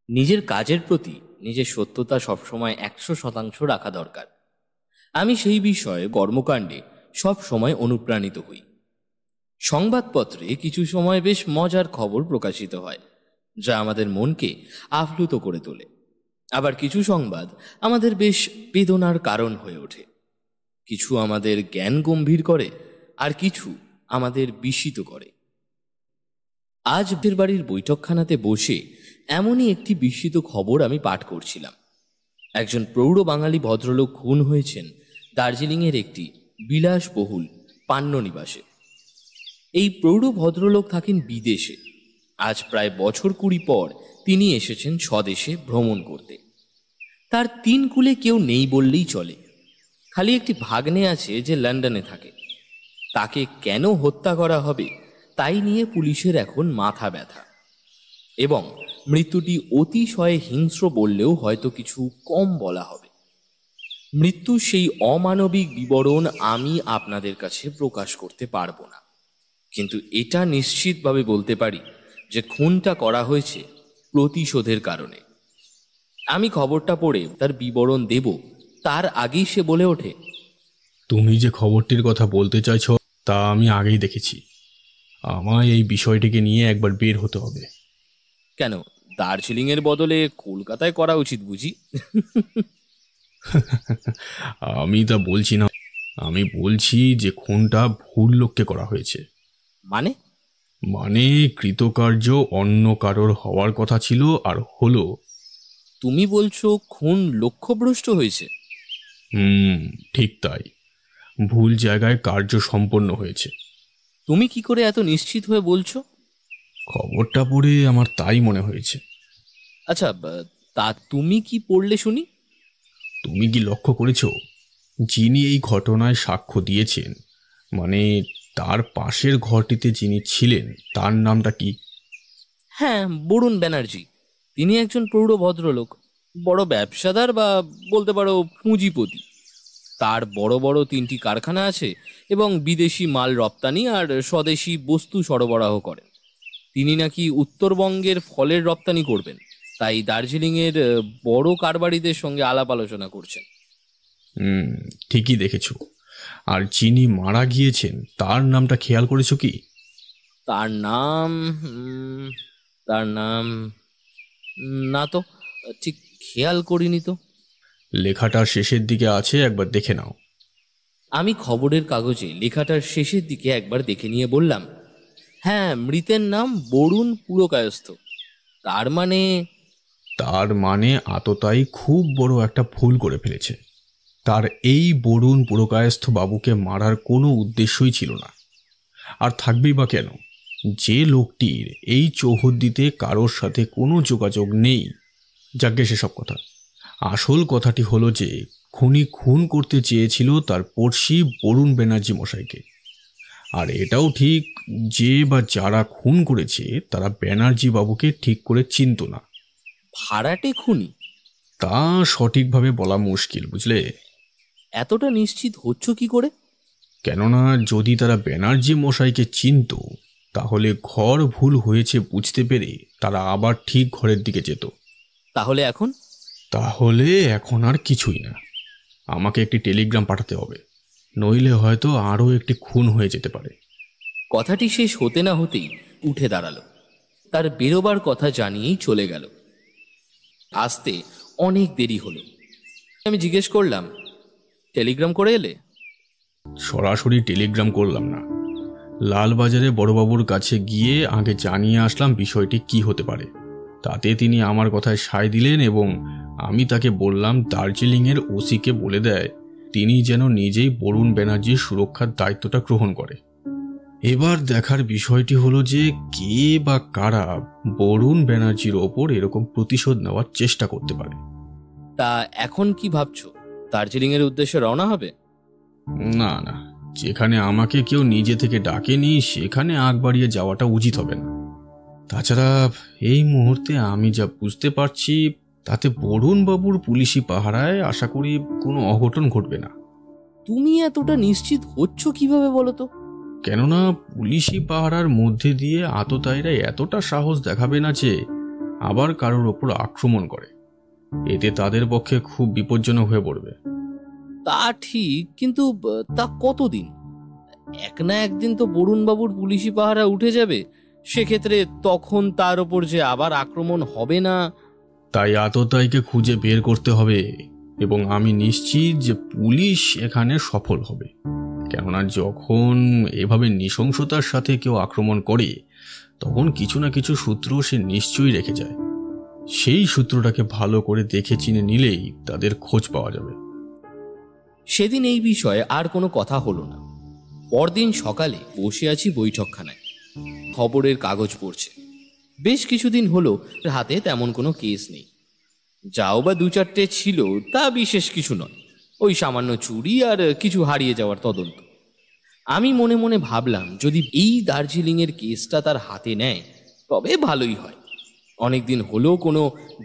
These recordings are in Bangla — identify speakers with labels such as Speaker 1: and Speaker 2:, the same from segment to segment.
Speaker 1: নিজের কাজের প্রতি নিজের সত্যতা সবসময় 100% রাখা দরকার। আমি সেই বিষয়ে কর্মকাণ্ডে সব সময় অনুপ্রাণিত হই। সংবাদপত্রে কিছু সময় বেশ মজার খবর প্রকাশিত হয়, যা আমাদের মনকে আপ্লুত করে তোলে। আবার কিছু সংবাদ আমাদের বেশ বেদনার কারণ হয়ে ওঠে। কিছু আমাদের জ্ঞান গম্ভীর করে, আর কিছু আমাদের বিস্মিত করে। আজ বাড়ির বৈঠকখানাতে বসে এমনই একটি বিস্মিত খবর আমি পাঠ করছিলাম। একজন প্রৌঢ় বাঙালি ভদ্রলোক খুন হয়েছেন দার্জিলিংয়ের একটি বিলাসবহুল পান্ননিবাসে। এই প্রৌঢ় ভদ্রলোক থাকেন বিদেশে। আজ প্রায় বছর 20 পর তিনি এসেছেন স্বদেশে ভ্রমণ করতে। তার 3 কুলে কেউ নেই বললেই চলে। খালি একটি ভাগ্নে আছে যে লন্ডনে থাকে। তাকে কেন হত্যা করা হবে তাই নিয়ে পুলিশের এখন মাথা ব্যথা, এবং মৃত্যুটি অতিশয় হিংস্র বললেও হয়তো কিছু কম বলা হবে। মৃত্যুর সেই অমানবিক বিবরণ আমি আপনাদের কাছে প্রকাশ করতে পারবো না, কিন্তু এটা নিশ্চিতভাবে বলতে পারি যে খুনটা করা হয়েছে প্রতিশোধের কারণে। আমি খবরটা পড়ে তার বিবরণ দেব তার আগেই সে বলে ওঠে,
Speaker 2: তুমি যে খবরটির কথা বলতে চাইছো তা আমি আগেই দেখেছি। আমায় এই বিষয়টিকে নিয়ে একবার বের হতে হবে।
Speaker 1: কেন, দার্জিলিংয়ের বদলে কলকাতায় করা উচিত বুঝি?
Speaker 2: আমি তা বলছি না, আমি বলছি যে খুনটা ভুল লোককে করা হয়েছে।
Speaker 1: মানে?
Speaker 2: মানে কৃতকার্য অন্য কারোর হওয়ার কথা ছিল আর হলো।
Speaker 1: তুমি বলছো খুন লক্ষ্যভ্রষ্ট হয়েছে?
Speaker 2: ঠিক তাই। ভুল জায়গায় কার্য সম্পন্ন হয়েছে।
Speaker 1: তুমি কি করে এত নিশ্চিত হয়ে বলছো?
Speaker 2: খবরটা পড়ে আমার তাই মনে হয়েছে।
Speaker 1: আচ্ছা, তা তুমি কি পড়লে শুনি?
Speaker 2: তুমি কি লক্ষ্য করেছ যিনি এই ঘটনায় সাক্ষ্য দিয়েছেন, মানে তার পাশের ঘরটিতে যিনি ছিলেন, তার নামটা কি?
Speaker 1: হ্যাঁ, বরুণ ব্যানার্জি। তিনি একজন প্রৌঢ় ভদ্রলোক, বড় ব্যবসাদার বা বলতে পারো পুঁজিপতি। তার বড় বড় 3টি কারখানা আছে এবং বিদেশি মাল রপ্তানি আর স্বদেশি বস্তু সরবরাহ করেন। তিনি নাকি উত্তরবঙ্গের ফলের রপ্তানি করবেন, তাই দার্জিলিংয়ের বড় কারবারিদের সঙ্গে আলাপ আলোচনা করছেন।
Speaker 2: ঠিকই দেখেছো। আর যিনি মারা গিয়েছেন তার নামটা খেয়াল করেছো কি?
Speaker 1: তার নাম তার নাম না তো, ঠিক খেয়াল করিনি তো।
Speaker 2: লেখাটার শেষের দিকে আছে, একবার দেখে নাও।
Speaker 1: আমি খবরের কাগজে লেখাটার শেষের দিকে একবার দেখে নিয়ে বললাম, হ্যাঁ, মৃতের নাম বরুণ পুরকায়স্থ।
Speaker 2: তার মানে আততায়ী খুব বড় একটা ভুল করে ফেলেছে। তার এই বরুণ পুরকায়স্থ বাবুকে মারার কোনো উদ্দেশ্যই ছিল না, আর থাকবেই বা কেন? যে লোকটির এই চৌহদ্দিতে কারোর সাথে কোনো যোগাযোগ নেই। যাকে সেসব কথা, আসল কথাটি হলো যে খুনি খুন করতে চেয়েছিল তার পড়শি বরুণ ব্যানার্জি মশাইকে। আর এটাও ঠিক যে বা যারা খুন করেছে তারা ব্যানার্জি বাবুকে ঠিক করে চিনত না।
Speaker 1: ভাড়াটে খুনি?
Speaker 2: তা সঠিকভাবে বলা মুশকিল, বুঝলে।
Speaker 1: এতটা নিশ্চিত হচ্ছ কি করে?
Speaker 2: কেননা যদি তারা ব্যানার্জি মশাইকে চিনত, তাহলে ঘর ভুল হয়েছে বুঝতে পেরে তারা আবার ঠিক ঘরের দিকে যেত। তাহলে এখন আর কিছুই না। আমাকে একটি টেলিগ্রাম পাঠাতে হবে, নইলে হয়তো আরও একটি খুন হয়ে যেতে পারে।
Speaker 1: কথাটি শেষ হতে না হতেই উঠে দাঁড়ালো। তার বেরোবার কথা জানিয়েই চলে গেল। আসতে অনেক দেরি হলো। আমি জিজ্ঞেস করলাম, টেলিগ্রাম করে এলে?
Speaker 2: সরাসরি টেলিগ্রাম করলাম না, লালবাজারে বড়বাবুর কাছে গিয়ে আগে জানিয়ে আসলাম বিষয়টি কি হতে পারে। তাতে তিনি আমার কথায় সায় দিলেন এবং আমি তাকে বললাম দার্জিলিংয়ের ওসিকে বলে দেয় তিনি যেন নিজেই বরুণ ব্যানার্জির সুরক্ষার দায়িত্বটা গ্রহণ করে। এবার দেখার বিষয়টি হলো যে কে বা কারা বরুণ ব্যানার্জির ওপর এরকম প্রতিশোধ নেওয়ার চেষ্টা করতে পারে।
Speaker 1: তা এখন কি ভাবছো, দার্জিলিংয়ের উদ্দেশ্যে রওনা হবে?
Speaker 2: না না, যেখানে আমাকে কেউ নিজে থেকে ডাকেনি সেখানে আগ বাড়িয়ে যাওয়াটা উচিত হবে না। তাছাড়া এই মুহূর্তে আমি যা বুঝতে পারছি তাতে বরুণ বাবুর পুলিশি পাহারায় আশা করি কোনো অঘটন ঘটবে না।
Speaker 1: তুমি এতটা নিশ্চিত হচ্ছ কিভাবে বলো তো?
Speaker 2: কেননা পুলিশি পাহারার মধ্যে দিয়ে আততায়ীরা এতটা সাহস দেখাবে না যে আবার কারোর ওপর আক্রমণ করে। এতে তাদের পক্ষে খুব বিপজ্জনক হয়ে পড়বে।
Speaker 1: তা ঠিক, কিন্তু তা কতদিন? এক না একদিন তো বরুণবাবুর পুলিশি পাহারা উঠে যাবে। সেক্ষেত্রে তখন তার ওপর যে আবার আক্রমণ হবে না।
Speaker 2: তাই আততায়ীকে খুঁজে বের করতে হবে, এবং আমি নিশ্চিত যে পুলিশ এখানে সফল হবে। কেননা যখন এভাবে নৃশংসতার সাথে কেউ আক্রমণ করে, তখন কিছু না কিছু সূত্র সে নিশ্চয়ই রেখে যায়। সেই সূত্রটাকে ভালো করে দেখে চিনে নিলেই তাদের খোঁজ পাওয়া যাবে।
Speaker 1: সেদিন এই বিষয়ে আর কোনো কথা হলো না। পরদিন সকালে বসে আছি বৈঠকখানায়, খবরের কাগজ পড়ছে। বেশ কিছুদিন হলো হাতে তেমন কোনো কেস নেই। যাও বা 2-4টে ছিল, তা বিশেষ কিছু নয়, ওই সামান্য চুরি আর কিছু হারিয়ে যাওয়ার তদন্ত। আমি মনে মনে ভাবলাম, যদি এই দার্জিলিংয়ের কেসটা তার হাতে নেয় তবে ভালোই হয়। অনেকদিন হলো কোনো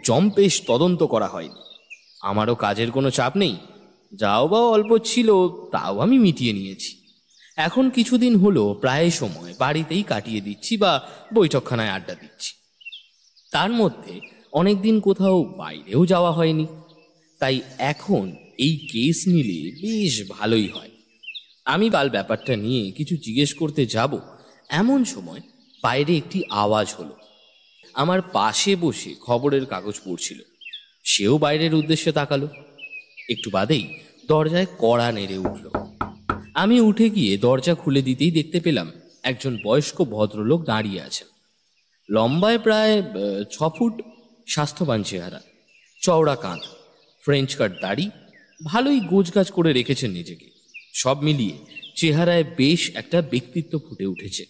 Speaker 1: জম্পেশ তদন্ত করা হয়নি। আমারও কাজের কোনো চাপ নেই, যাও বা অল্প ছিল তাও আমি মিটিয়ে নিয়েছি। এখন কিছুদিন হলো প্রায় সময় বাড়িতেই কাটিয়ে দিচ্ছি বা বৈঠকখানায় আড্ডা দিচ্ছি। তার মধ্যে অনেকদিন কোথাও বাইরেও যাওয়া হয়নি। তাই এখন এই কেস নিলে বেশ ভালোই হয়। আমি কাল ব্যাপারটা নিয়ে কিছু জিজ্ঞেস করতে যাব, এমন সময় বাইরে একটি আওয়াজ হলো। আমার পাশে বসে খবরের কাগজ পড়ছিল সেও বাইরের উদ্দেশ্যে তাকালো। একটু বাদেই দরজায় কড়া নেড়ে উঠল। আমি উঠে গিয়ে দরজা খুলে দিতেই দেখতে পেলাম একজন বয়স্ক ভদ্রলোক দাঁড়িয়ে আছেন। লম্বায় প্রায় 6 ফুট, স্বাস্থ্যবান চেহারা, চওড়া কাঁধ, ফ্রেঞ্চ কাট দাড়ি, ভালোই গোছগাছ করে রেখেছেন নিজেকে। সব মিলিয়ে চেহারায় বেশ একটা ব্যক্তিত্ব ফুটে উঠেছে।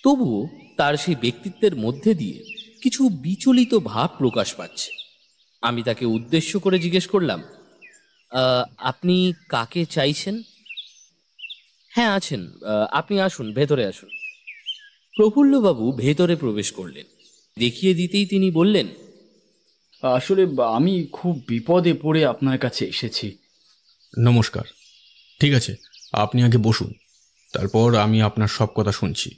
Speaker 1: তবুও তার সেই ব্যক্তিত্বের মধ্যে দিয়ে কিছু বিচলিত ভাব প্রকাশ পাচ্ছে। আমি তাকে উদ্দেশ্য করে জিজ্ঞেস করলাম, আপনি কাকে চাইছেন? হ্যাঁ আছেন, আপনি আসুন, ভেতরে আসুন। প্রফুল্লবাবু ভেতরে প্রবেশ করলেন। দেখিয়ে দিতেই তিনি বললেন,
Speaker 3: আসলে আমি খুব বিপদে পড়ে আপনার কাছে এসেছি।
Speaker 2: নমস্কার। ঠিক আছে, আপনি আগে বসুন, তারপর আমি আপনার সব কথা শুনছি।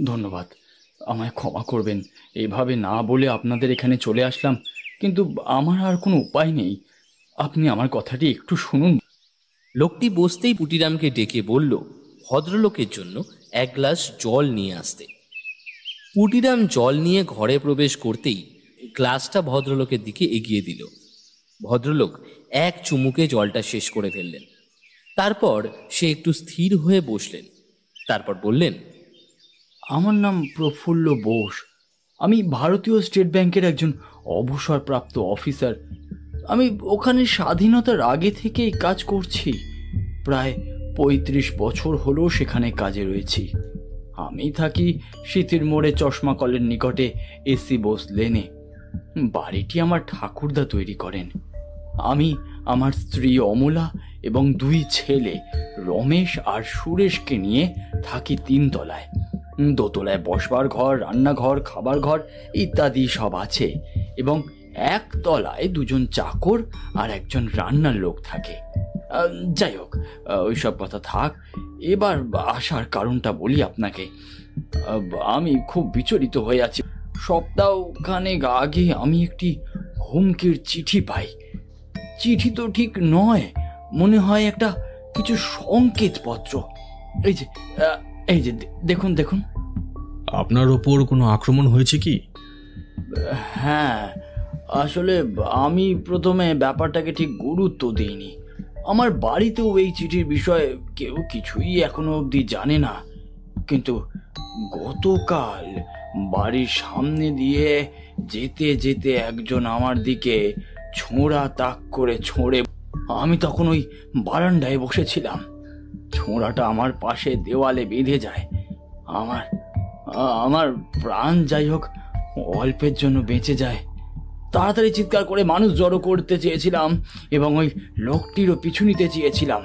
Speaker 3: ধন্যবাদ, আমায় ক্ষমা করবেন। এভাবে না বলে আপনাদের এখানে চলে আসলাম, কিন্তু আমার আর কোনো উপায় নেই। আপনি আমার কথাটি একটু শুনুন।
Speaker 1: লোকটি বসতেই পুটিরামকে ডেকে বলল ভদ্রলোকের জন্য 1 গ্লাস জল নিয়ে আসতে। পুটিরাম জল নিয়ে ঘরে প্রবেশ করতেই গ্লাসটা ভদ্রলোকের দিকে এগিয়ে দিল। ভদ্রলোক এক চুমুকে জলটা শেষ করে ফেললেন। তারপর সে একটু স্থির হয়ে বসলেন। তারপর বললেন,
Speaker 3: আমার নাম প্রফুল্ল বোস। আমি ভারতীয় স্টেট ব্যাংকের একজন অবসরপ্রাপ্ত অফিসার। আমি ওখানে স্বাধীনতার আগে থেকেই কাজ করছি। প্রায় 35 বছর হলো সেখানে কাজে রয়েছি। আমি থাকি শীতের মোড়ে চশমা কলের নিকটে এসি বোস লেনে। বাড়িটি আমার ঠাকুরদা তৈরি করেন। আমি, আমার স্ত্রী অমলা এবং 2 ছেলে রমেশ আর সুরেশকে নিয়ে থাকি 3 তলায়। দোতলায় বসবার ঘর, রান্নাঘর, খাবার ঘর ইত্যাদি সব আছে, এবং 1 তলায় 2 জন চাকর আর একজন রান্নার লোক থাকে। যাই হোক, ওইসব কথা থাক। এবার আসার কারণটা বলি আপনাকে। আমি খুব বিচলিত হয়ে আছি। সপ্তাহখানেক আগে আমি একটি হুমকির চিঠি পাই। চিঠি তো ঠিক নয়, মনে হয় একটা কিছু সংকেত পত্র। এই যে দেখুন দেখুন।
Speaker 2: আপনার ওপর কোনো আক্রমণ হয়েছে কি?
Speaker 3: হ্যাঁ, আসলে আমি প্রথমে ব্যাপারটাকে ঠিক গুরুত্ব দিইনি। আমার বাড়িতেও এই চিঠির বিষয়ে কেউ কিছুই এখনো অবধি জানে না। কিন্তু গতকাল বাড়ির সামনে দিয়ে যেতে যেতে একজন আমার দিকে ছোঁড়া তাক করে ছোঁড়ে। আমি তখন ওই বারান্দায় বসেছিলাম। ছোঁড়াটা আমার পাশে দেওয়ালে বেঁধে যায়। আমার প্রাণ যাই হোক অল্পের জন্য বেঁচে যায়। তাড়াতাড়ি চিৎকার করে মানুষ জড়ো করতে চেয়েছিলাম এবং ওই লোকটিরও পিছু নিতে চেয়েছিলাম,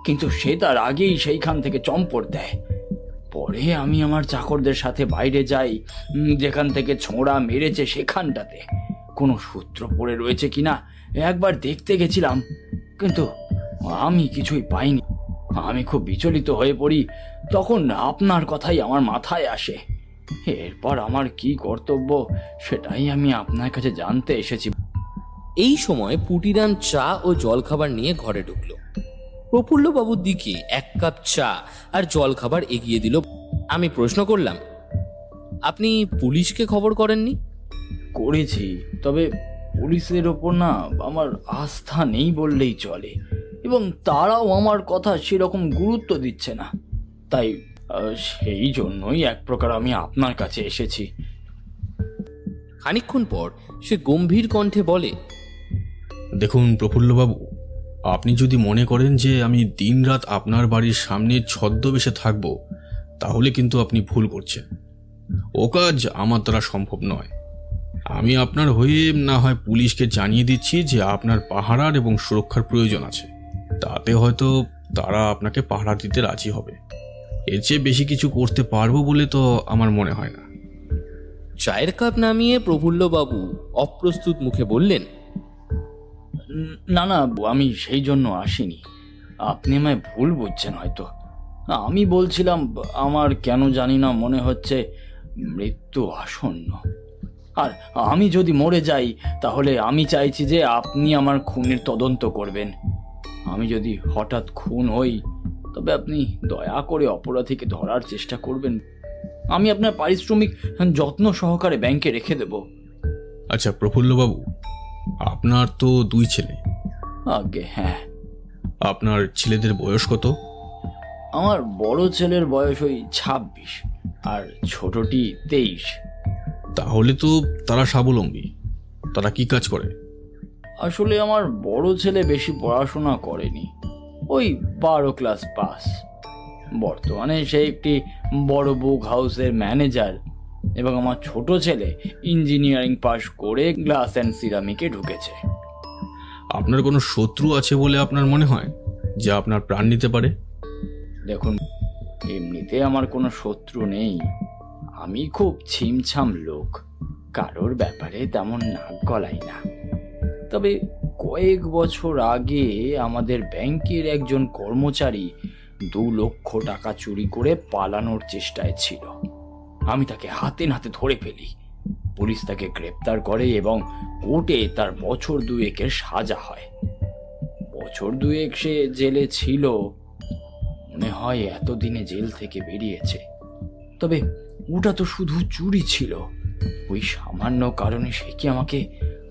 Speaker 3: কিন্তু সে তার আগেই সেইখান থেকে চম্পট দেয়। পরে আমি আমার চাকরদের সাথে বাইরে যাই, যেখান থেকে ছোঁড়া মেরেছে সেখানটাতে কোনো সূত্র পড়ে রয়েছে কিনা একবার দেখতে গেছিলাম, কিন্তু আমি কিছুই পাইনি। আমি খুব বিচলিত হয়ে পড়ি। তখন আপনার কথাই আমার মাথায় আসে। এরপর আমার কি কর্তব্য সেটাই আমি আপনার কাছে জানতে এসেছি।
Speaker 1: এই সময় পুটিরাম চা ও জলখাবার নিয়ে ঘরে ঢুকলো। প্রফুল্লবাবুর দিকে 1 কাপ চা আর জলখাবার এগিয়ে দিল। আমি প্রশ্ন করলাম, আপনি পুলিশকে খবর করেননি?
Speaker 3: করেছি, তবে পুলিশের ওপর না আমার আস্থা নেই বললেই চলে, এবং তারাও আমার কথা সেরকম গুরুত্ব দিচ্ছে না। তাই সেই জন্যই এক প্রকার আমি আপনার কাছে এসেছি।
Speaker 1: খানিকক্ষণ পর সে গম্ভীর কণ্ঠে বলে,
Speaker 2: দেখুন প্রফুল্লবাবু, আপনি যদি মনে করেন যে আমি দিনরাত আপনার বাড়ির সামনে ছদ্মবেশে থাকব, তাহলে কিন্তু আপনি ভুল করছেন। ও কাজ আমার দ্বারা সম্ভব নয়। আমি আপনার হয়ে না হয় পুলিশকে জানিয়ে দিচ্ছি যে আপনার পাহারার এবং সুরক্ষার প্রয়োজন আছে, তাতে হয়তো তারা আপনাকে পাহারা দিতে রাজি হবে। এর চেয়ে বেশি কিছু করতে পারবো বলে তো আমার মনে হয় না।
Speaker 1: চায়ের কাপ নামিয়ে প্রফুল্লবাবু অপ্রস্তুত মুখে বললেন,
Speaker 3: না না, আমি সেই জন্য আসিনি। আপনি আমায় ভুল বুঝছেন হয়তো। আমি বলছিলাম, আমার কেন জানি না মনে হচ্ছে মৃত্যু আসন্ন। আর আমি যদি মরে যাই, তাহলে আমি চাইছি যে আপনি আমার খুনের তদন্ত করবেন। আমি যদি হঠাৎ খুন হই, তবে আপনি দয়া করে অপরাধীকে ধরার চেষ্টা করবেন। আমি আপনার পারিশ্রমিক যত্ন সহকারে ব্যাংকে রেখে দেব।
Speaker 2: আচ্ছা প্রফুল্লবাবু, আপনার তো 2 ছেলে।
Speaker 3: আগে হ্যাঁ।
Speaker 2: আপনার ছেলেদের বয়স কত?
Speaker 3: আমার বড় ছেলের বয়স ওই 26 আর ছোটটি 23।
Speaker 2: তাহলে তো তারা স্বাবলম্বী। তারা কি কাজ করে?
Speaker 3: আসলে আমার বড় ছেলে বেশি পড়াশোনা করেনি, ওই 12 ক্লাস পাস। বর্তমানে সে একটি বড় বুক হাউসের ম্যানেজার, এবং আমার ছোট ছেলে ইঞ্জিনিয়ারিং পাশ করে গ্লাস অ্যান্ড সিরামিকে ঢুকেছে।
Speaker 2: আপনার কোনো শত্রু আছে বলে আপনার মনে হয়, যে আপনার প্রাণ নিতে পারে?
Speaker 3: দেখুন, এমনিতে আমার কোনো শত্রু নেই। আমি খুব ছিমছাম লোক, কারোর ব্যাপারে তেমন নাক গলাই না। তবে কয়েক বছর আগে আমাদের ব্যাংকের একজন কর্মচারী 2 লক্ষ টাকা চুরি করে পালানোর চেষ্টায় ছিল। আমি তাকে হাতে নাতে ধরে ফেলি। পুলিশ তাকে গ্রেপ্তার করে এবং কোর্টে তার বছর 2 সাজা হয়। বছর 2 সে জেলে ছিল, মনে হয় এতদিনে জেল থেকে বেরিয়েছে। তবে ওটা তো শুধু চুরি ছিল। ওই সামান্য কারণে সে কি আমাকে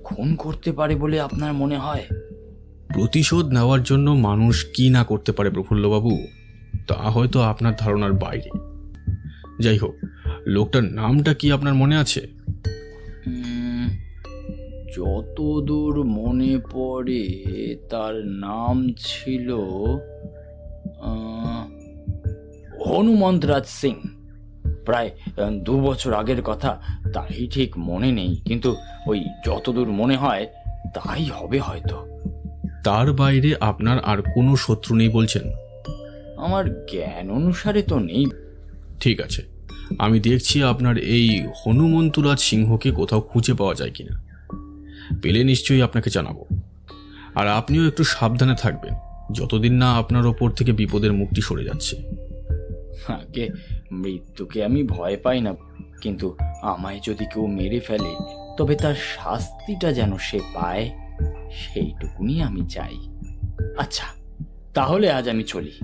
Speaker 3: খুন করতে পারে বলে আপনার মনে হয়?
Speaker 2: প্রতিশোধ নেওয়ার জন্য মানুষ কি না করতে পারে প্রফুল্লবাবু, তা হয়তো আপনার ধারণার বাইরে। যাই হোক, লোকটার নামটা কি আপনার মনে আছে?
Speaker 3: যতদূর মনে পড়ে তার নাম ছিল হনুমন্তরাজ সিং। প্রায় 2 বছর আগের কথা, তাই ঠিক মনে নেই, কিন্তু ওই যতদূর মনে হয় তাই হবে হয়তো।
Speaker 2: তার বাইরে আপনার আর কোনো শত্রু নেই বলছেন?
Speaker 3: আমার জ্ঞান অনুসারে তো নেই।
Speaker 2: ঠিক আছে, আমি দেখছি আপনার এই হনুমন্তরাজ সিংহকে কোথাও খুঁজে পাওয়া যায় কিনা। পেলে নিশ্চয়ই আপনাকে জানাবো। আর আপনিও একটু সাবধানে থাকবেন, যতদিন না আপনার ওপর থেকে বিপদের মুক্তি সরে যাচ্ছে।
Speaker 3: আগে মৃত্যুকে আমি ভয় পাই না, কিন্তু আমায় যদি কেউ মেরে ফেলে, তবে তার শাস্তিটা যেন সে পায়, সেইটুকুনি আমি চাই। আচ্ছা, তাহলে আজ আমি চলি।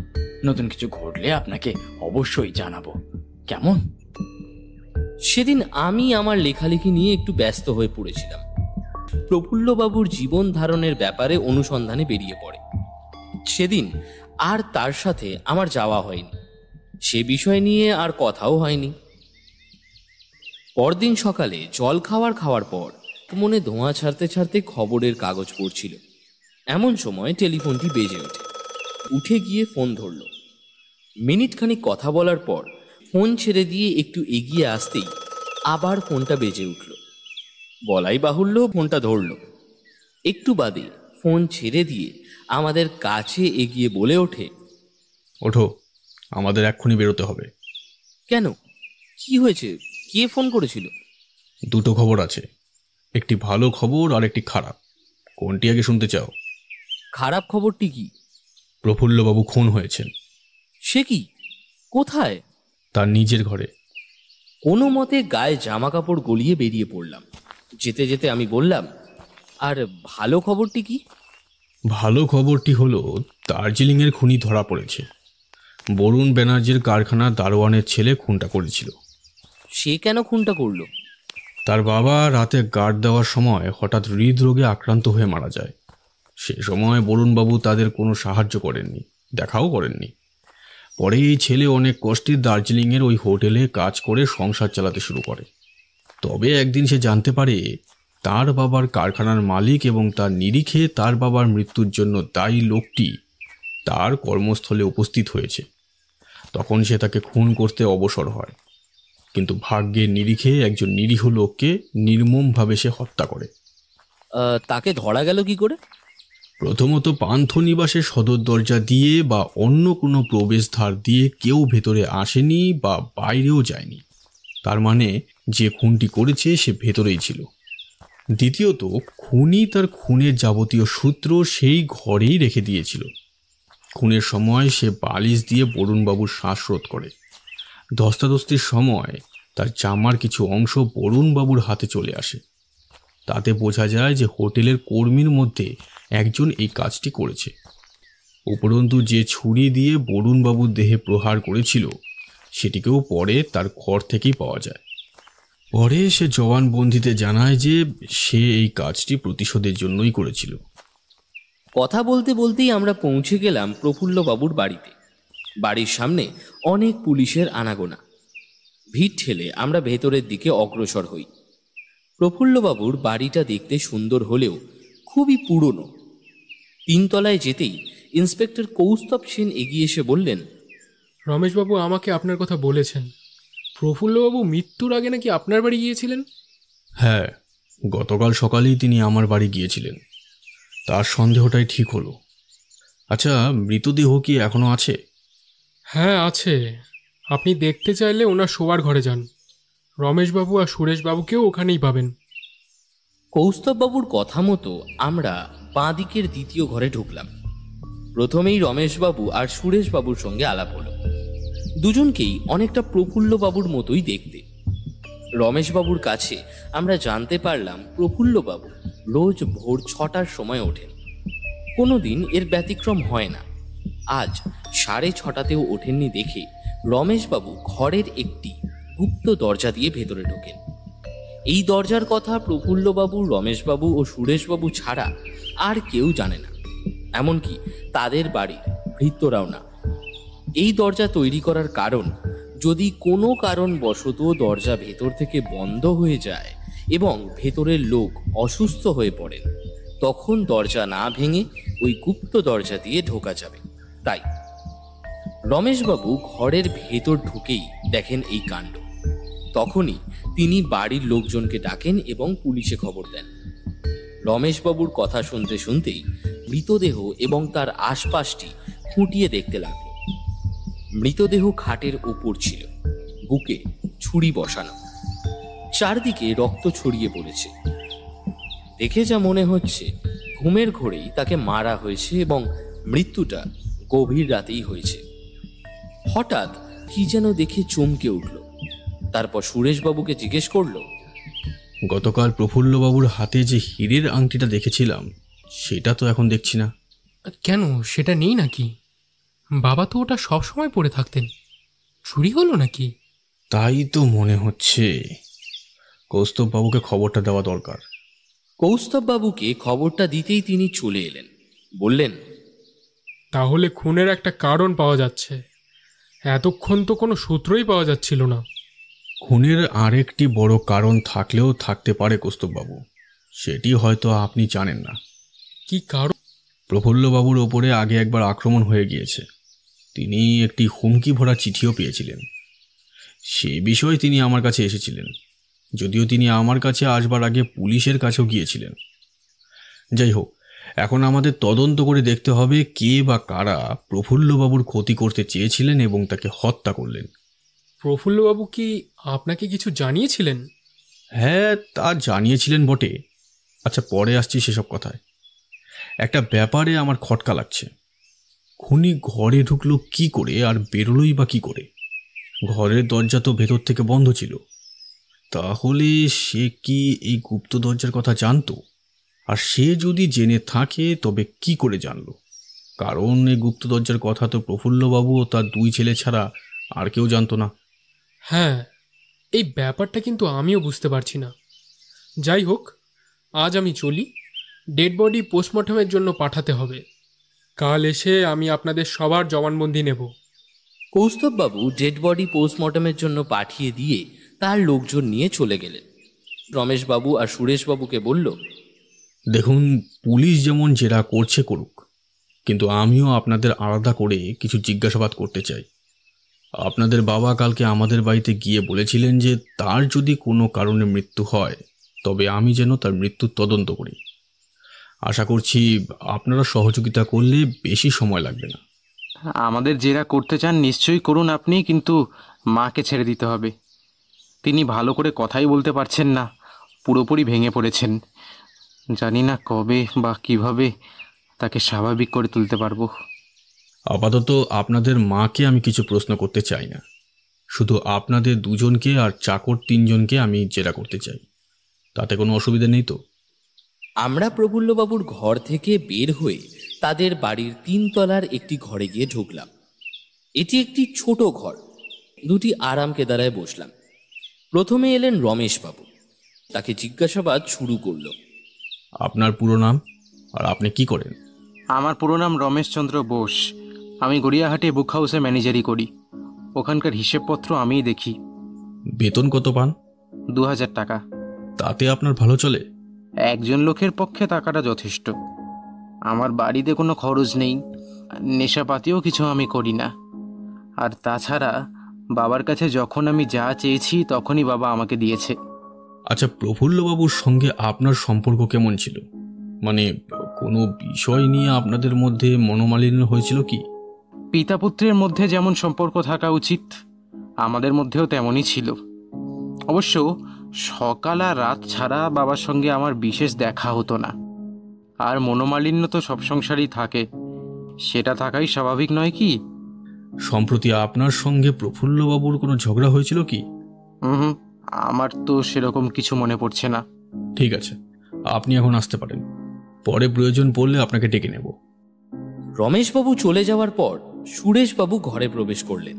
Speaker 3: নতুন কিছু ঘটলে আপনাকে অবশ্যই জানাবো, কেমন?
Speaker 1: সেদিন আমি আমার লেখালেখি নিয়ে একটু ব্যস্ত হয়ে পড়েছিলাম। প্রফুল্লবাবুর জীবন ধারণের ব্যাপারে অনুসন্ধানে বেরিয়ে পড়ে। সেদিন আর তার সাথে আমার যাওয়া হয়নি, সে বিষয় নিয়ে আর কথাও হয়নি। পরদিন সকালে জল খাওয়ার পর মনে ধোঁয়া ছাড়তে ছাড়তে খবরের কাগজ পড়ছিল। এমন সময় টেলিফোনটি বেজে ওঠে। উঠে গিয়ে ফোন ধরল। মিনিটখানিক কথা বলার পর ফোন ছেড়ে দিয়ে একটু এগিয়ে আসতেই আবার ফোনটা বেজে উঠল। বলাই বাহুল্য, ফোনটা ধরল। একটু বাদে ফোন ছেড়ে দিয়ে আমাদের কাছে এগিয়ে বলে ওঠে,
Speaker 2: ওঠো, আমাদের এক্ষুনি বেরোতে হবে।
Speaker 1: কেন, কি হয়েছে? কে ফোন করেছিল?
Speaker 2: 2টো খবর আছে, একটি ভালো খবর আর একটি খারাপ। কোনটি আগে শুনতে চাও?
Speaker 1: খারাপ খবরটি কি?
Speaker 2: প্রফুল্লবাবু খুন হয়েছেন।
Speaker 1: সে কি? কোথায়?
Speaker 2: তার নিজের ঘরে।
Speaker 1: কোনো মতে গায়ে জামা কাপড় গলিয়ে বেরিয়ে পড়লাম। যেতে যেতে আমি বললাম, আর ভালো খবরটি কি?
Speaker 2: ভালো খবরটি হলো দার্জিলিংয়ের খুনি ধরা পড়েছে। বরুণ ব্যানার্জির কারখানার দারোয়ানের ছেলে খুনটা করেছিল।
Speaker 1: সে কেন খুনটা করলো?
Speaker 2: তার বাবা রাতে গার্ড দেওয়ার সময় হঠাৎ হৃদরোগে আক্রান্ত হয়ে মারা যায়। সে সময় বরুণবাবু তাদের কোনো সাহায্য করেননি, দেখাও করেননি। পরে এই ছেলে অনেক কষ্টে দার্জিলিংয়ের ওই হোটেলে কাজ করে সংসার চালাতে শুরু করে। তবে একদিন সে জানতে পারে তার বাবার কারখানার মালিক এবং তার নিরিখে তার বাবার মৃত্যুর জন্য দায়ী লোকটি তার কর্মস্থলে উপস্থিত হয়েছে। তখন সে তাকে খুন করতে অবসর হয়, কিন্তু ভাগ্যের নিরিখে একজন নিরীহ লোককে নির্মমভাবে সে হত্যা করে।
Speaker 1: তাকে ধরা গেল কি করে?
Speaker 2: প্রথমত পান্থনিবাসের সদর দরজা দিয়ে বা অন্য কোনো প্রবেশদ্বার দিয়ে কেউ ভেতরে আসেনি বা বাইরেও যায়নি। তার মানে যে খুনটি করেছে সে ভেতরেই ছিল। দ্বিতীয়ত, খুনি তার খুনের যাবতীয় সূত্র সেই ঘরেই রেখে দিয়েছিল। খুনের সময় সে বালিশ দিয়ে বরুণবাবুর শ্বাসরোধ করে। ধস্তাধস্তির সময় তার জামার কিছু অংশ বরুণবাবুর হাতে চলে আসে। তাতে বোঝা যায় যে হোটেলের কর্মীর মধ্যে একজন এই কাজটি করেছে। উপরন্তু যে ছুরি দিয়ে বরুণবাবুর দেহে প্রহার করেছিল সেটিকেও পরে তার ঘর থেকেই পাওয়া যায়। পরে সে জবানবন্দিতে জানায় যে সে এই কাজটি প্রতিশোধের জন্যই করেছিল।
Speaker 1: কথা বলতে বলতেই আমরা পৌঁছে গেলাম প্রফুল্লবাবুর বাড়িতে। বাড়ির সামনে অনেক পুলিশের আনাগোনা। ভিড় ঠেলে আমরা ভেতরের দিকে অগ্রসর হই। প্রফুল্লবাবুর বাড়িটা দেখতে সুন্দর হলেও খুবই পুরনো। 3 তলায় যেতেই ইন্সপেক্টর কৌস্তব সেন এগিয়ে এসে বললেন,
Speaker 4: রমেশবাবু আমাকে আপনার কথা বলেছেন। প্রফুল্লবাবু মৃত্যুর আগে নাকি আপনার বাড়ি গিয়েছিলেন?
Speaker 2: হ্যাঁ, গতকাল সকালেই তিনি আমার বাড়ি গিয়েছিলেন। তার সন্দেহটাই ঠিক হলো। আচ্ছা, মৃতদেহ কি এখনো আছে?
Speaker 4: হ্যাঁ আছে। আপনি দেখতে চাইলে ওনার শোয়ার ঘরে যান। রমেশবাবু আর সুরেশবাবুকেও ওখানেই পাবেন।
Speaker 1: কৌস্তববাবুর কথা মতো আমরা বাঁ দিকের দ্বিতীয় ঘরে ঢুকলাম। প্রথমেই রমেশবাবু আর সুরেশবাবুর সঙ্গে আলাপ হলো। দুজনকেই অনেকটা প্রফুল্লবাবুর মতোই দেখতে। রমেশবাবুর কাছে আমরা জানতে পারলাম প্রফুল্লবাবু রোজ ভোর 6টার সময় ওঠেন। কোনোদিন এর ব্যতিক্রম হয় না। আজ 6:30তেও ওঠেননি দেখে রমেশবাবু ঘরের একটি গুপ্ত দরজা দিয়ে ভেতরে ঢোকেন। এই দরজার কথা প্রফুল্লবাবু, রমেশবাবু ও সুরেশবাবু ছাড়া আর কেউ জানে না, এমনকি তাদের বাড়ির ভৃত্যরাও না। এই দরজা তৈরি করার কারণ, যদি কোনো কারণবশত দরজা ভেতর থেকে বন্ধ হয়ে যায় এবং ভেতরের লোক অসুস্থ হয়ে পড়েন, তখন দরজা না ভেঙে ওই গুপ্ত দরজা দিয়ে ঢোকা যাবে। তাই রমেশবাবু ঘরের ভেতর ঢুকেই দেখেন এই কাণ্ড। তখনই তিনি বাড়ির লোকজনকে ডাকেন এবং পুলিশে খবর দেন। রমেশবাবুর কথা শুনতে শুনতেই মৃতদেহ এবং তার আশপাশটি খুঁটিয়ে দেখতে লাগল। মৃতদেহ খাটের উপর ছিল, বুকে ছুরি বসানো, চারদিকে রক্ত ছড়িয়ে পড়েছে। দেখে যা মনে হচ্ছে ঘুমের ঘোরেই তাকে মারা হয়েছে এবং মৃত্যুটা গভীর রাতেই হয়েছে। হঠাৎ কি যেন দেখে চমকে উঠল। তারপর সুরেশবাবুকে জিজ্ঞেস করলো,
Speaker 2: গতকাল প্রফুল্লবাবুর হাতে যে হীরের আংটিটা দেখেছিলাম সেটা তো এখন দেখছি না।
Speaker 4: কেন, সেটা নেই নাকি? বাবা তো ওটা সবসময় পরে থাকতেন। চুরি হলো নাকি?
Speaker 2: তাই তো মনে হচ্ছে। কৌস্তববাবুকে খবরটা দেওয়া দরকার।
Speaker 1: কৌস্তববাবুকে খবরটা দিতেই তিনি চলে এলেন। বললেন,
Speaker 4: তাহলে খুনের একটা কারণ পাওয়া যাচ্ছে। এতক্ষণ তো কোনো সূত্রই পাওয়া যাচ্ছিল না।
Speaker 2: খুনের আরেকটি বড় কারণ থাকলেও থাকতে পারে কৌস্তববাবু, সেটি হয়তো আপনি জানেন না।
Speaker 4: কি কারণ?
Speaker 2: প্রফুল্লবাবুর ওপরে আগে একবার আক্রমণ হয়ে গিয়েছে। তিনি একটি হুমকি ভরা চিঠিও পেয়েছিলেন। সে বিষয়ে তিনি আমার কাছে এসেছিলেন, যদিও তিনি আমার কাছে আসবার আগে পুলিশের কাছেও গিয়েছিলেন। যাই হোক, এখন আমাদের তদন্ত করে দেখতে হবে কে বা কারা প্রফুল্লবাবুর ক্ষতি করতে চেয়েছিলেন এবং তাকে হত্যা করলেন।
Speaker 4: প্রফুল্লবাবু কি আপনাকে কিছু জানিয়েছিলেন?
Speaker 2: হ্যাঁ, তা জানিয়েছিলেন বটে। আচ্ছা, পরে আসছি সেসব কথায়। একটা ব্যাপারে আমার খটকা লাগছে। খুনি ঘরে ঢুকলো কি করে আর বেরোলোই বা কি করে? ঘরের দরজা তো ভেতর থেকে বন্ধ ছিল। তাহলে সে কি এই গুপ্ত দরজার কথা জানতো? আর সে যদি জেনে থাকে তবে কি করে জানলো? কারণ এই গুপ্ত দরজার কথা তো প্রফুল্লবাবু ও তার দুই ছেলে ছাড়া আর কেউ জানতো না।
Speaker 4: হ্যাঁ, এই ব্যাপারটা কিন্তু আমিও বুঝতে পারছি না। যাই হোক, আজ আমি চলি। ডেড বডি পোস্টমর্টমের জন্য পাঠাতে হবে। কাল এসে আমি আপনাদের সবার জবানবন্দি নেব।
Speaker 1: কৌস্তববাবু ডেড বডি পোস্টমর্টমের জন্য পাঠিয়ে দিয়ে তার লোকজন নিয়ে চলে গেলেন। রমেশবাবু আর সুরেশবাবুকে বলল,
Speaker 2: দেখুন, পুলিশ যেমন জেরা করছে করুক, কিন্তু আমিও আপনাদের আলাদা করে কিছু জিজ্ঞাসাবাদ করতে চাই। আপনাদের বাবা কালকে আমাদের বাড়িতে গিয়ে বলেছিলেন যে তার যদি কোনো কারণে মৃত্যু হয় তবে আমি যেন তার মৃত্যুর তদন্ত করি। আশা করছি আপনারা সহযোগিতা করলে বেশি সময় লাগবে না।
Speaker 5: আমাদের জেরা করতে চান নিশ্চয়ই করুন আপনি, কিন্তু মাকে ছেড়ে দিতে হবে। তিনি ভালো করে কথাই বলতে পারছেন না, পুরোপুরি ভেঙে পড়েছেন। জানি না কবে বা কিভাবে তাকে স্বাভাবিক করে তুলতে পারবো।
Speaker 2: আপাতত আপনাদের মাকে আমি কিছু প্রশ্ন করতে চাই না, শুধু আপনাদের দুজনকে আর চাকর 3 জনকে আমি জেরা করতে চাই। তাতে কোনো অসুবিধা নেই তো?
Speaker 1: আমরা প্রফুল্লবাবুর ঘর থেকে বের হয়ে তাদের বাড়ির 3 তলার একটি ঘরে গিয়ে ঢুকলাম। এটি একটি ছোট ঘর। দুটি আরাম কেদারায় বসলাম। প্রথমে এলেন রমেশবাবু। তাকে জিজ্ঞাসাবাদ শুরু করল।
Speaker 2: আপনার পুরো নাম আর আপনি কি করেন?
Speaker 5: আমার পুরো নাম রমেশচন্দ্র বোস। আমি গড়িয়াহাটে বুক হাউসে ম্যানেজারি করি। ওখানকার হিসেবপত্র আমিই দেখি।
Speaker 2: বেতন কত পান?
Speaker 5: 2000 টাকা।
Speaker 2: তাতে আপনার ভালো চলে?
Speaker 5: একজন লোকের পক্ষে টাকাটা যথেষ্ট। আমার বাড়িতে কোনো খরচ নেই, নেশাপাতিও কিছু আমি করি না। আর তাছাড়া বাবার কাছে যখন আমি যা চেয়েছি তখনই বাবা আমাকে দিয়েছে।
Speaker 2: আচ্ছা, প্রফুল্লবাবুর সঙ্গে আপনার সম্পর্ক কেমন ছিল? মানে কোনো বিষয় নিয়ে আপনাদের মধ্যে মনোমালিন্য হয়েছিল কি?
Speaker 5: পিতা পুত্রের মধ্যে যেমন সম্পর্ক থাকা উচিত আমাদের মধ্যেও তেমনই ছিল। অবশ্য সকাল আর রাত ছাড়া বাবার সঙ্গে আমার বিশেষ দেখা হতো না। আর মনোমালিন্য তো সব সংসারেই থাকে, সেটা থাকাই স্বাভাবিক নয় কি?
Speaker 2: সম্প্রতি আপনার সঙ্গে প্রফুল্লবাবুর কোনো ঝগড়া হয়েছিল কি?
Speaker 5: হুম, আমার তো সেরকম কিছু মনে পড়ছে না।
Speaker 2: ঠিক আছে, আপনি এখন আসতে পারেন। পরে প্রয়োজন পড়লে আপনাকে ডেকে নেব।
Speaker 1: রমেশবাবু চলে যাওয়ার পর সুরেশবাবু ঘরে প্রবেশ করলেন।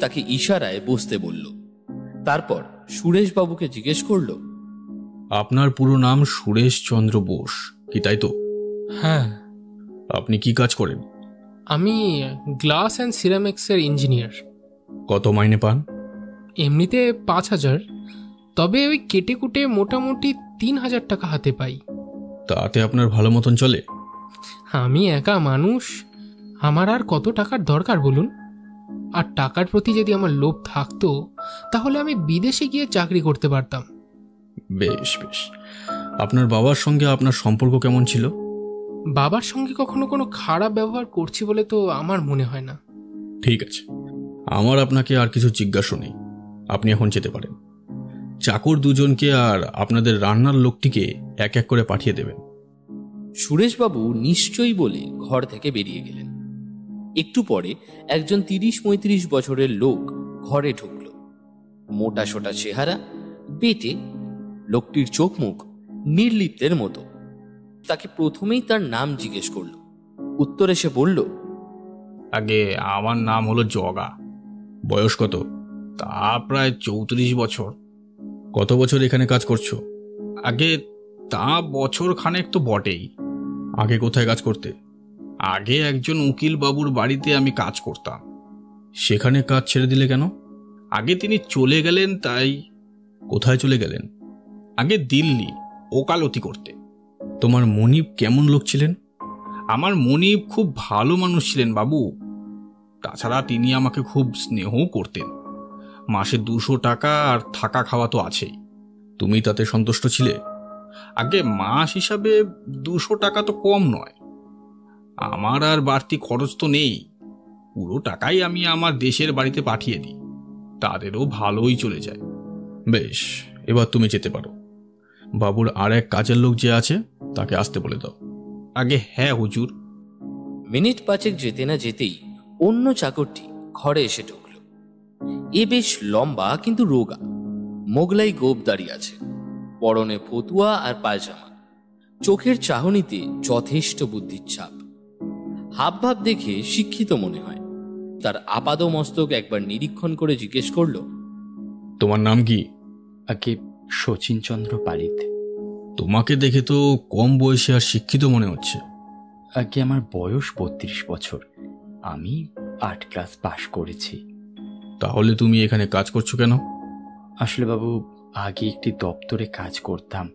Speaker 1: তাকে ইশারায় বসতে বলল। তারপর সুরেশবাবুকে জিজ্ঞেস করল,
Speaker 2: আপনার পুরো নাম সুরেশচন্দ্র বোস কি, তাই তো?
Speaker 4: হ্যাঁ,
Speaker 2: আপনি কি কাজ করেন?
Speaker 4: আমি গ্লাস অ্যান্ড সিরামিক্সের ইঞ্জিনিয়ার।
Speaker 2: কত মাইনে পান?
Speaker 4: এমনিতে 5000, তবে ওই কেটে কুটে মোটামুটি 3000 টাকা হাতে পাই।
Speaker 2: তাতে আপনার ভালো মতন চলে?
Speaker 4: আমি একা মানুষ, আমার আর কত টাকার দরকার বলুন? আর টাকার প্রতি যদি আমার লোভ থাকতো তাহলে আমি বিদেশে গিয়ে চাকরি করতে পারতাম।
Speaker 2: বেশ বেশ। আপনার বাবার সঙ্গে আপনার সম্পর্ক কেমন ছিল?
Speaker 4: বাবার সঙ্গে কখনো কোনো খারাপ ব্যবহার করছি বলে তো আমার মনে হয় না।
Speaker 2: ঠিক আছে, আমার আপনাকে আর কিছু জিজ্ঞাসা নেই, আপনি এখন যেতে পারেন। চাকর 2 জনকে আর আপনাদের রান্নার লোকটিকে এক এক করে পাঠিয়ে দেবেন।
Speaker 1: সুরেশবাবু নিশ্চয়ই বলে ঘর থেকে বেরিয়ে গেলেন। একটু পরে একজন 30-35 বছরের লোক ঘরে ঢুকল। মোটা সোটা চেহারা, পেটে। লোকটির চোখ মুখ নির্লিপ্তের মতো। তাকে প্রথমেই তার নাম জিজ্ঞেস করল। উত্তরে সে বলল,
Speaker 2: আগে আমার নাম হলো জগা। বয়স কত? তা প্রায় 34 বছর। কত বছর এখানে কাজ করছো? আগে তা বছর খানেক তো বটেই। আগে কোথায় কাজ করতে? আগে একজন উকিল বাবুর বাড়িতে আমি কাজ করতাম। সেখানে কাজ ছেড়ে দিলে কেন? আগে তিনি চলে গেলেন তাই। কোথায় চলে গেলেন? আগে দিল্লি ওকালতি করতে। তোমার মনিব কেমন লোক ছিলেন? আমার মনিব খুব ভালো মানুষ ছিলেন বাবু। তাছাড়া তিনি আমাকে খুব স্নেহও করতেন। মাসে 200 টাকা আর থাকা খাওয়া তো আছেই। তুমি তাতে সন্তুষ্ট ছিলে? আগে মাস হিসাবে 200 টাকা তো কম নয়। আমার আর বাড়তি খরচ তো নেই, পুরো টাকাই আমি আমার দেশের বাড়িতে পাঠিয়ে দিই, তাদেরও ভালোই চলে যায়। বেশ, এবার তুমি যেতে পারো। বাবুর আর এক কাজের লোক যে আছে তাকে আসতে বলে দাও। আগে হ্যাঁ হুজুর।
Speaker 1: মিনিট 5 যেতে না যেতেই অন্য চাকরটি ঘরে এসে ঢুকল। এ বেশ লম্বা কিন্তু রোগা। মোগলাই গোপ দাঁড়িয়ে আছে, পরনে ফতুয়া আর পায়জামা, চোখের চাহনিতে যথেষ্ট বুদ্ধির ছাপ। হাবভাব দেখে শিক্ষিত মনে হয়। তার আপাদ মস্তক একবার নিরীক্ষণ করে জিজ্ঞেস করলো,
Speaker 2: তোমার নাম কি?
Speaker 3: আগে শচীনচন্দ্র পালিত।
Speaker 2: তোমাকে দেখে তো কম বয়সে আর শিক্ষিত মনে হচ্ছে।
Speaker 3: আগে আমার বয়স 32 বছর। আমি 8 ক্লাস পাশ করেছি।
Speaker 2: তাহলে তুমি এখানে কাজ করছো কেন?
Speaker 3: আসলে বাবু, আগে একটি দপ্তরে কাজ করতাম,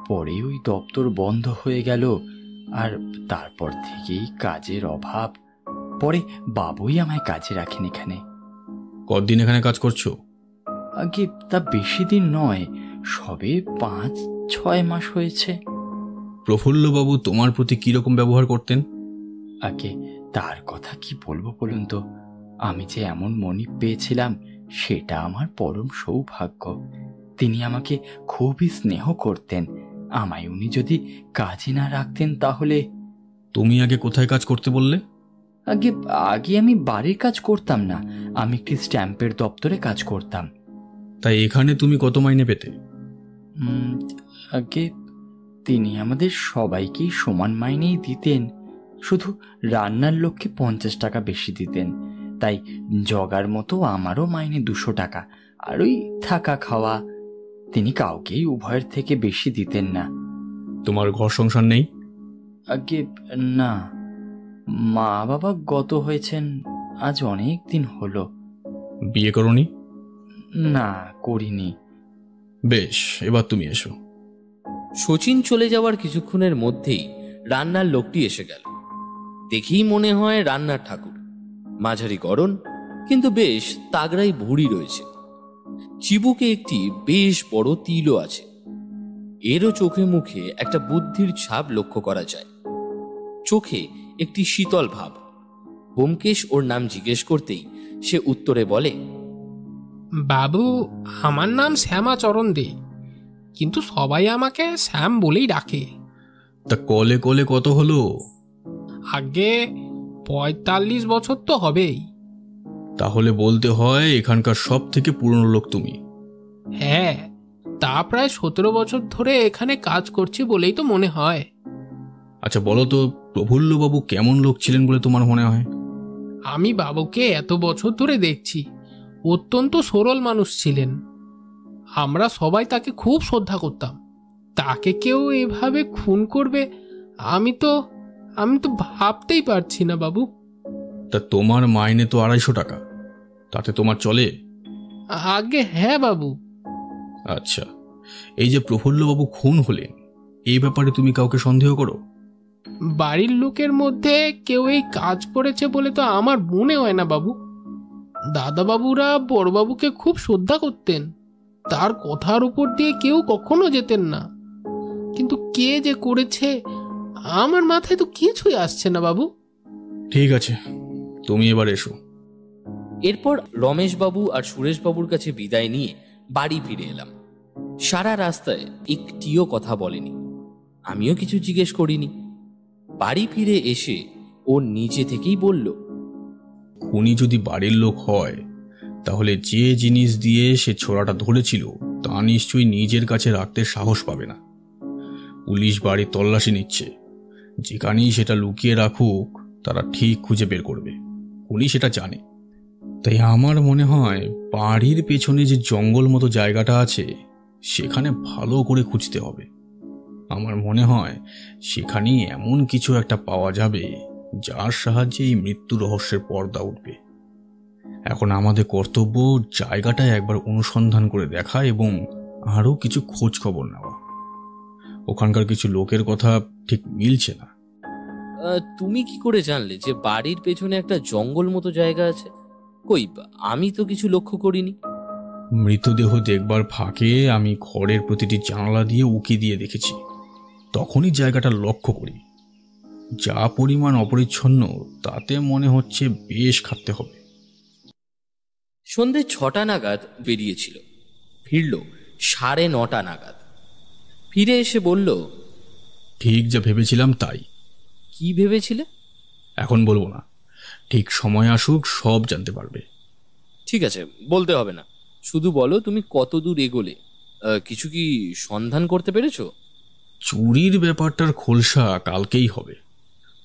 Speaker 3: পরে ওই দপ্তর বন্ধ হয়ে গেল, আর তারপর থেকেই কাজের অভাব। পরে বাবুই আমায় কাজে রাখেন এখানে।
Speaker 2: কতদিন এখানে কাজ করছো?
Speaker 3: আগে তা বেশি দিন নয়, সবে 5-6 মাস হয়েছে।
Speaker 2: প্রফুল্লবাবু তোমার প্রতি কিরকম ব্যবহার করতেন?
Speaker 3: আগে তার কথা কি বলবো বলুন তো। আমি যে এমন মনিব পেয়েছিলাম, সেটা আমার পরম সৌভাগ্য। তিনি আমাকে খুবই স্নেহ করতেন। আমায় উনি যদি কাজে না রাখতেন তাহলে।
Speaker 2: তুমি আগে কোথায় কাজ করতে বললে?
Speaker 3: আগে আগে আমি বাড়ির কাজ করতাম না, আমি একটি স্ট্যাম্পের দপ্তরে কাজ করতাম।
Speaker 2: তাই এখানে তুমি কত মাইনে পেতে?
Speaker 3: আগে তিনি আমাদের সবাইকেই সমান মাইনেই দিতেন, শুধু রান্নার লোককে 50 টাকা বেশি দিতেন। তাই জগার মতো আমারও মাইনে 200 টাকা, আর ওই থাকা খাওয়া। তিনি কাউকেই উভয়ের থেকে বেশি দিতেন না।
Speaker 2: তোমার ঘর সংসার নেই?
Speaker 3: আগে না, মা বাবা গত হয়েছেন আজ অনেক দিন হলো।
Speaker 2: বিয়ে করনি?
Speaker 3: না, করিনি।
Speaker 2: বেশ, এবার তুমি এসো।
Speaker 1: শচীন চলে যাওয়ার কিছুক্ষণের মধ্যেই রান্নার লোকটি এসে গেল। দেখেই মনে হয় রান্নার ঠাকুর। মাঝারি গড়ন, কিন্তু বেশ তাগড়াই ভুঁড়ি রয়েছে। চিবুকে একটি বেশ বড় তিলও আছে। এরও চোখে মুখে একটা বুদ্ধির ছাপ লক্ষ্য করা যায়। চোখে একটি শীতল ভাব। ব্যোমকেশ ওর নাম জিজ্ঞেস করতেই সে উত্তরে বলে,
Speaker 4: বাবু, আমার নাম শ্যামাচরণ দে, কিন্তু সবাই আমাকে শ্যাম বলেই ডাকে।
Speaker 2: তা কলে কলে কত হলো?
Speaker 4: আগে 45 বছর তো হবেই।
Speaker 2: তাহলে বলতে হয় এখানকার সব থেকে পুরনো লোক তুমি।
Speaker 4: হ্যাঁ, তা প্রায় 17 বছর ধরে এখানে কাজ করছি বলেই তো মনে হয়।
Speaker 2: আচ্ছা বলো তো, প্রফুল্লবাবু কেমন লোক ছিলেন বলে তোমার মনে হয়?
Speaker 4: আমি বাবুকে এত বছর ধরে দেখছি, অত্যন্ত সরল মানুষ ছিলেন। আমরা সবাই তাকে খুব শ্রদ্ধা করতাম। তাকে কেউ এভাবে খুন করবে আমি তো ভাবতেই পারছি না বাবু।
Speaker 2: তা তোমার মাইনে তো 250 টাকা, তাতে তোমার চলে?
Speaker 4: আগে হ্যাঁ বাবু।
Speaker 2: আচ্ছা, এই যে প্রফুল্লবাবু খুন হলেন, এই ব্যাপারে তুমি কাউকে সন্দেহ করো?
Speaker 4: বাড়ির লোকের মধ্যে কেউ এই কাজ করেছে বলে তো আমার মনে হয় না বাবু। দাদাবাবুরা বড়বাবুকে খুব শ্রদ্ধা করতেন, তার কথার উপর দিয়ে কেউ কখনো যেতেন না। কিন্তু কে যে করেছে আমার মাথায় তো কিছুই আসছে না বাবু।
Speaker 2: ঠিক আছে, তুমি এবার এসো।
Speaker 1: এরপর রমেশবাবু আর সুরেশবাবুর কাছে বিদায় নিয়ে বাড়ি ফিরে এলাম। সারা রাস্তায় একটিও কথা বলেনি, আমিও কিছু জিজ্ঞেস করিনি। বাড়ি ফিরে এসে ও নিজে থেকেই বলল,
Speaker 2: খুনি যদি বাড়ির লোক হয়, তাহলে যে জিনিস দিয়ে সে ছোড়াটা ধরেছিল তা নিশ্চয়ই নিজের কাছে রাখতে সাহস পাবে না। পুলিশ বাড়ি তল্লাশি নিচ্ছে, যেখানেই সেটা লুকিয়ে রাখুক তারা ঠিক খুঁজে বের করবে। খুনি সেটা জানে। তাই আমার মনে হয় বাড়ির পেছনে যে জঙ্গল মতো জায়গাটা আছে, সেখানে ভালো করে খুঁজতে হবে। আমার মনে হয় সেখানেই এমন কিছু একটা পাওয়া যাবে যার সাহায্যে এই মৃত্যু রহস্যের পর্দা উঠবে। এখন আমাদের কর্তব্য জায়গাটায় একবার অনুসন্ধান করে দেখা এবং আরও কিছু খোঁজ খবর নেওয়া। ওখানকার কিছু লোকের কথা ঠিক মিলছে না।
Speaker 1: তুমি কি করে জানলে যে বাড়ির পেছনে একটা জঙ্গল মতো জায়গা আছে? কই, আমি তো কিছু লক্ষ্য করিনি।
Speaker 2: মৃতদেহ দেখবার ফাঁকে আমি ঘরের প্রতিটি জানালা দিয়ে উকি দিয়ে দেখেছি, তখনই জায়গাটা লক্ষ্য করি। যা পরিমাণ অপরিচ্ছন্ন তাতে মনে হচ্ছে বেশ খাটতে হবে।
Speaker 1: সন্ধে 6টা নাগাদ বেরিয়েছিল, ফিরল 9:30 নাগাদ। ফিরে এসে বলল,
Speaker 2: ঠিক যা ভেবেছিলাম তাই।
Speaker 1: কি ভেবেছিলে?
Speaker 2: এখন বলবো না, ঠিক সময় আসুক সব জানতে পারবে।
Speaker 1: ঠিক আছে, বলতে হবে না, শুধু বলো তুমি কত দূর এগোলে, কিছু কি সন্ধান করতে পেরেছো?
Speaker 2: চুরির ব্যাপারটার খোলসা কালকেই হবে,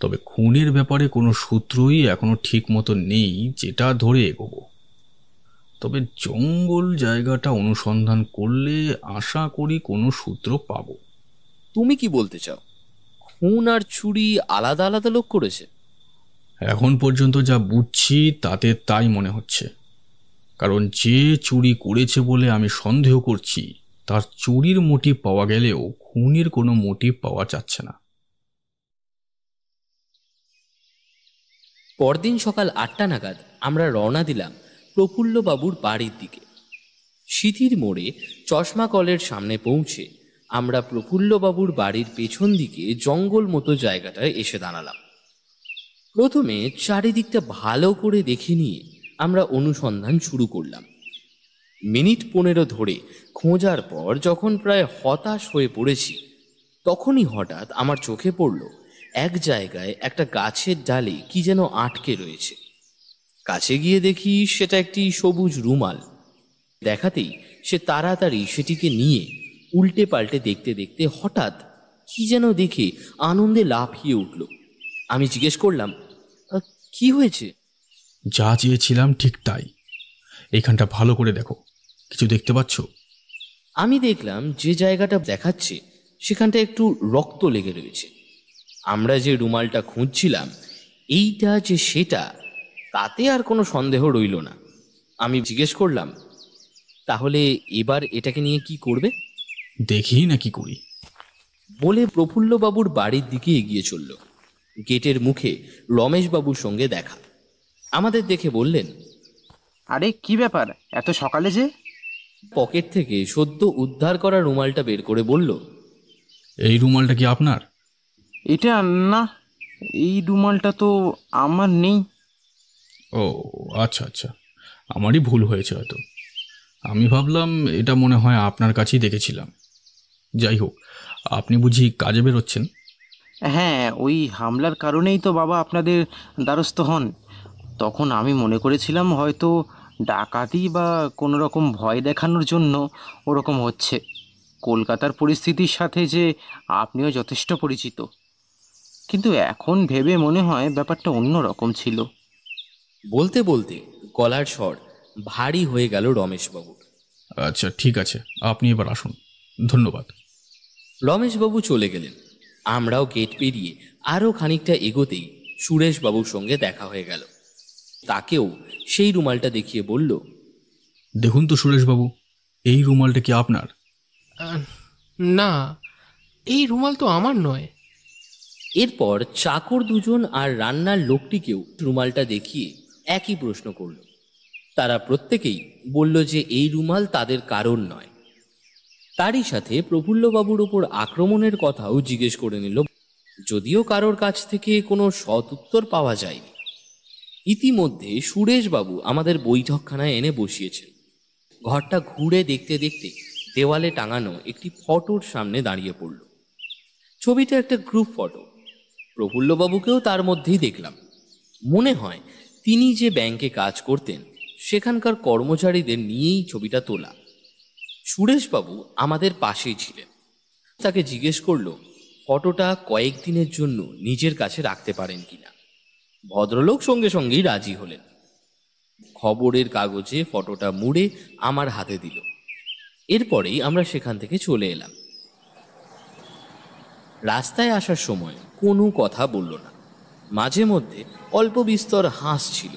Speaker 2: তবে খুনের ব্যাপারে কোনো সূত্রই এখনো ঠিক মতো নেই যেটা ধরে এগোবো। তবে জঙ্গল জায়গাটা অনুসন্ধান করলে আশা করি কোনো সূত্র পাবো।
Speaker 1: তুমি কি বলতে চাও খুন আর চুরি আলাদা আলাদা লোক করেছে?
Speaker 2: এখন পর্যন্ত যা বুঝছি তাতে তাই মনে হচ্ছে, কারণ যে চুরি করেছে বলে আমি সন্দেহ করছি তার চুরির মোটিভ পাওয়া গেলেও খুনের কোনো মোটিভ পাওয়া যাচ্ছে না।
Speaker 1: পরদিন সকাল 8টা নাগাদ আমরা রওনা দিলাম প্রফুল্লবাবুর বাড়ির দিকে। সিথির মোড়ে চশমা কলের সামনে পৌঁছে আমরা প্রফুল্লবাবুর বাড়ির পেছন দিকে জঙ্গল মতো জায়গাটায় এসে দাঁড়ালাম। প্রথমে চারিদিকটা ভালো করে দেখে নিয়ে আমরা অনুসন্ধান শুরু করলাম। মিনিট 15 ধরে খোঁজার পর যখন প্রায় হতাশ হয়ে পড়েছি, তখনই হঠাৎ আমার চোখে পড়ল এক জায়গায় একটা গাছের ডালে কি যেন আটকে রয়েছে। কাছে গিয়ে দেখি সেটা একটি সবুজ রুমাল। দেখাতেই সে তাড়াতাড়ি সেটিকে নিয়ে উল্টে পাল্টে দেখতে দেখতে হঠাৎ কি যেন দেখে আনন্দে লাফিয়ে উঠল। আমি জিজ্ঞেস করলাম, কি হয়েছে?
Speaker 2: যা চেয়েছিলাম ঠিক তাই। এইখানটা ভালো করে দেখো, কিছু দেখতে পাচ্ছ?
Speaker 1: আমি দেখলাম যে জায়গাটা দেখাচ্ছে সেখানটা একটু রক্ত লেগে রয়েছে। আমরা যে রুমালটা খুঁজছিলাম এইটা যে সেটা, তাতে আর কোনো সন্দেহ রইল না। আমি জিজ্ঞেস করলাম, তাহলে এবার এটাকে নিয়ে কি করবে?
Speaker 2: দেখি না কি করি
Speaker 1: বলে প্রফুল্লবাবুর বাড়ির দিকে এগিয়ে চলল। গেটের মুখে রমেশবাবুর সঙ্গে দেখা। আমাদের দেখে বললেন,
Speaker 5: আরে কি ব্যাপার, এত সকালে যে?
Speaker 1: পকেট থেকে সদ্য উদ্ধার করা রুমালটা বের করে বলল,
Speaker 2: এই রুমালটা কি আপনার?
Speaker 5: এটা না, এই রুমালটা তো আমার নেই।
Speaker 2: ও আচ্ছা আচ্ছা, আমারই ভুল হয়েছে হয়তো। আমি ভাবলাম এটা মনে হয় আপনার কাছেই দেখেছিলাম। যাই হোক, আপনি বুঝি কাজে বেরোচ্ছেন?
Speaker 5: হ্যাঁ, ওই হামলার কারণেই তো বাবা আপনাদের দ্বারস্থ হন। তখন আমি মনে করেছিলাম হয়তো ডাকাতি বা কোনো রকম ভয় দেখানোর জন্য ওরকম হচ্ছে। কলকাতার পরিস্থিতির সাথে যে আপনিও যথেষ্ট পরিচিত, কিন্তু এখন ভেবে মনে হয় ব্যাপারটা অন্য রকম ছিল।
Speaker 1: বলতে বলতে গলার স্বর ভারী হয়ে গেল রমেশবাবুর।
Speaker 2: আচ্ছা ঠিক আছে, আপনি এবার আসুন, ধন্যবাদ।
Speaker 1: রমেশবাবু চলে গেলেন। আমরাও গেট পেরিয়ে আরও খানিকটা এগোতেই সুরেশবাবুর সঙ্গে দেখা হয়ে গেল। তাকেও সেই রুমালটা দেখিয়ে বলল,
Speaker 2: দেখুন তো সুরেশবাবু, এই রুমালটা কি আপনার?
Speaker 4: না, এই রুমাল তো আমার নয়।
Speaker 1: এরপর চাকর দুজন আর রান্নার লোকটিকেও রুমালটা দেখিয়ে একই প্রশ্ন করল। তারা প্রত্যেকেই বলল যে এই রুমাল তাদের কারণ নয়। তারই সাথে প্রফুল্লবাবুর ওপর আক্রমণের কথাও জিজ্ঞেস করে নিল, যদিও কারোর কাছ থেকে কোনো সৎ উত্তর পাওয়া যায়নি। ইতিমধ্যে সুরেশবাবু আমাদের বৈঠকখানায় এনে বসিয়েছেন। ঘরটা ঘুরে দেখতে দেখতে দেওয়ালে টাঙানো একটি ফটোর সামনে দাঁড়িয়ে পড়ল। ছবিটা একটা গ্রুপ ফটো। প্রফুল্লবাবুকেও তার মধ্যেই দেখলাম। মনে হয় তিনি যে ব্যাংকে কাজ করতেন সেখানকার কর্মচারীদের নিয়েই ছবিটা তোলা। সুরেশবাবু আমাদের পাশেই ছিলেন। তাকে জিজ্ঞেস করলো ফটোটা কয়েকদিনের জন্য নিজের কাছে রাখতে পারেন কিনা। ভদ্রলোক সঙ্গে সঙ্গেই রাজি হলেন। খবরের কাগজে ফটোটা মুড়ে আমার হাতে দিল। এরপরেই আমরা সেখান থেকে চলে এলাম। রাস্তায় আসার সময় কোনো কথা বলল না, মাঝে মধ্যে অল্প বিস্তর হাসছিল।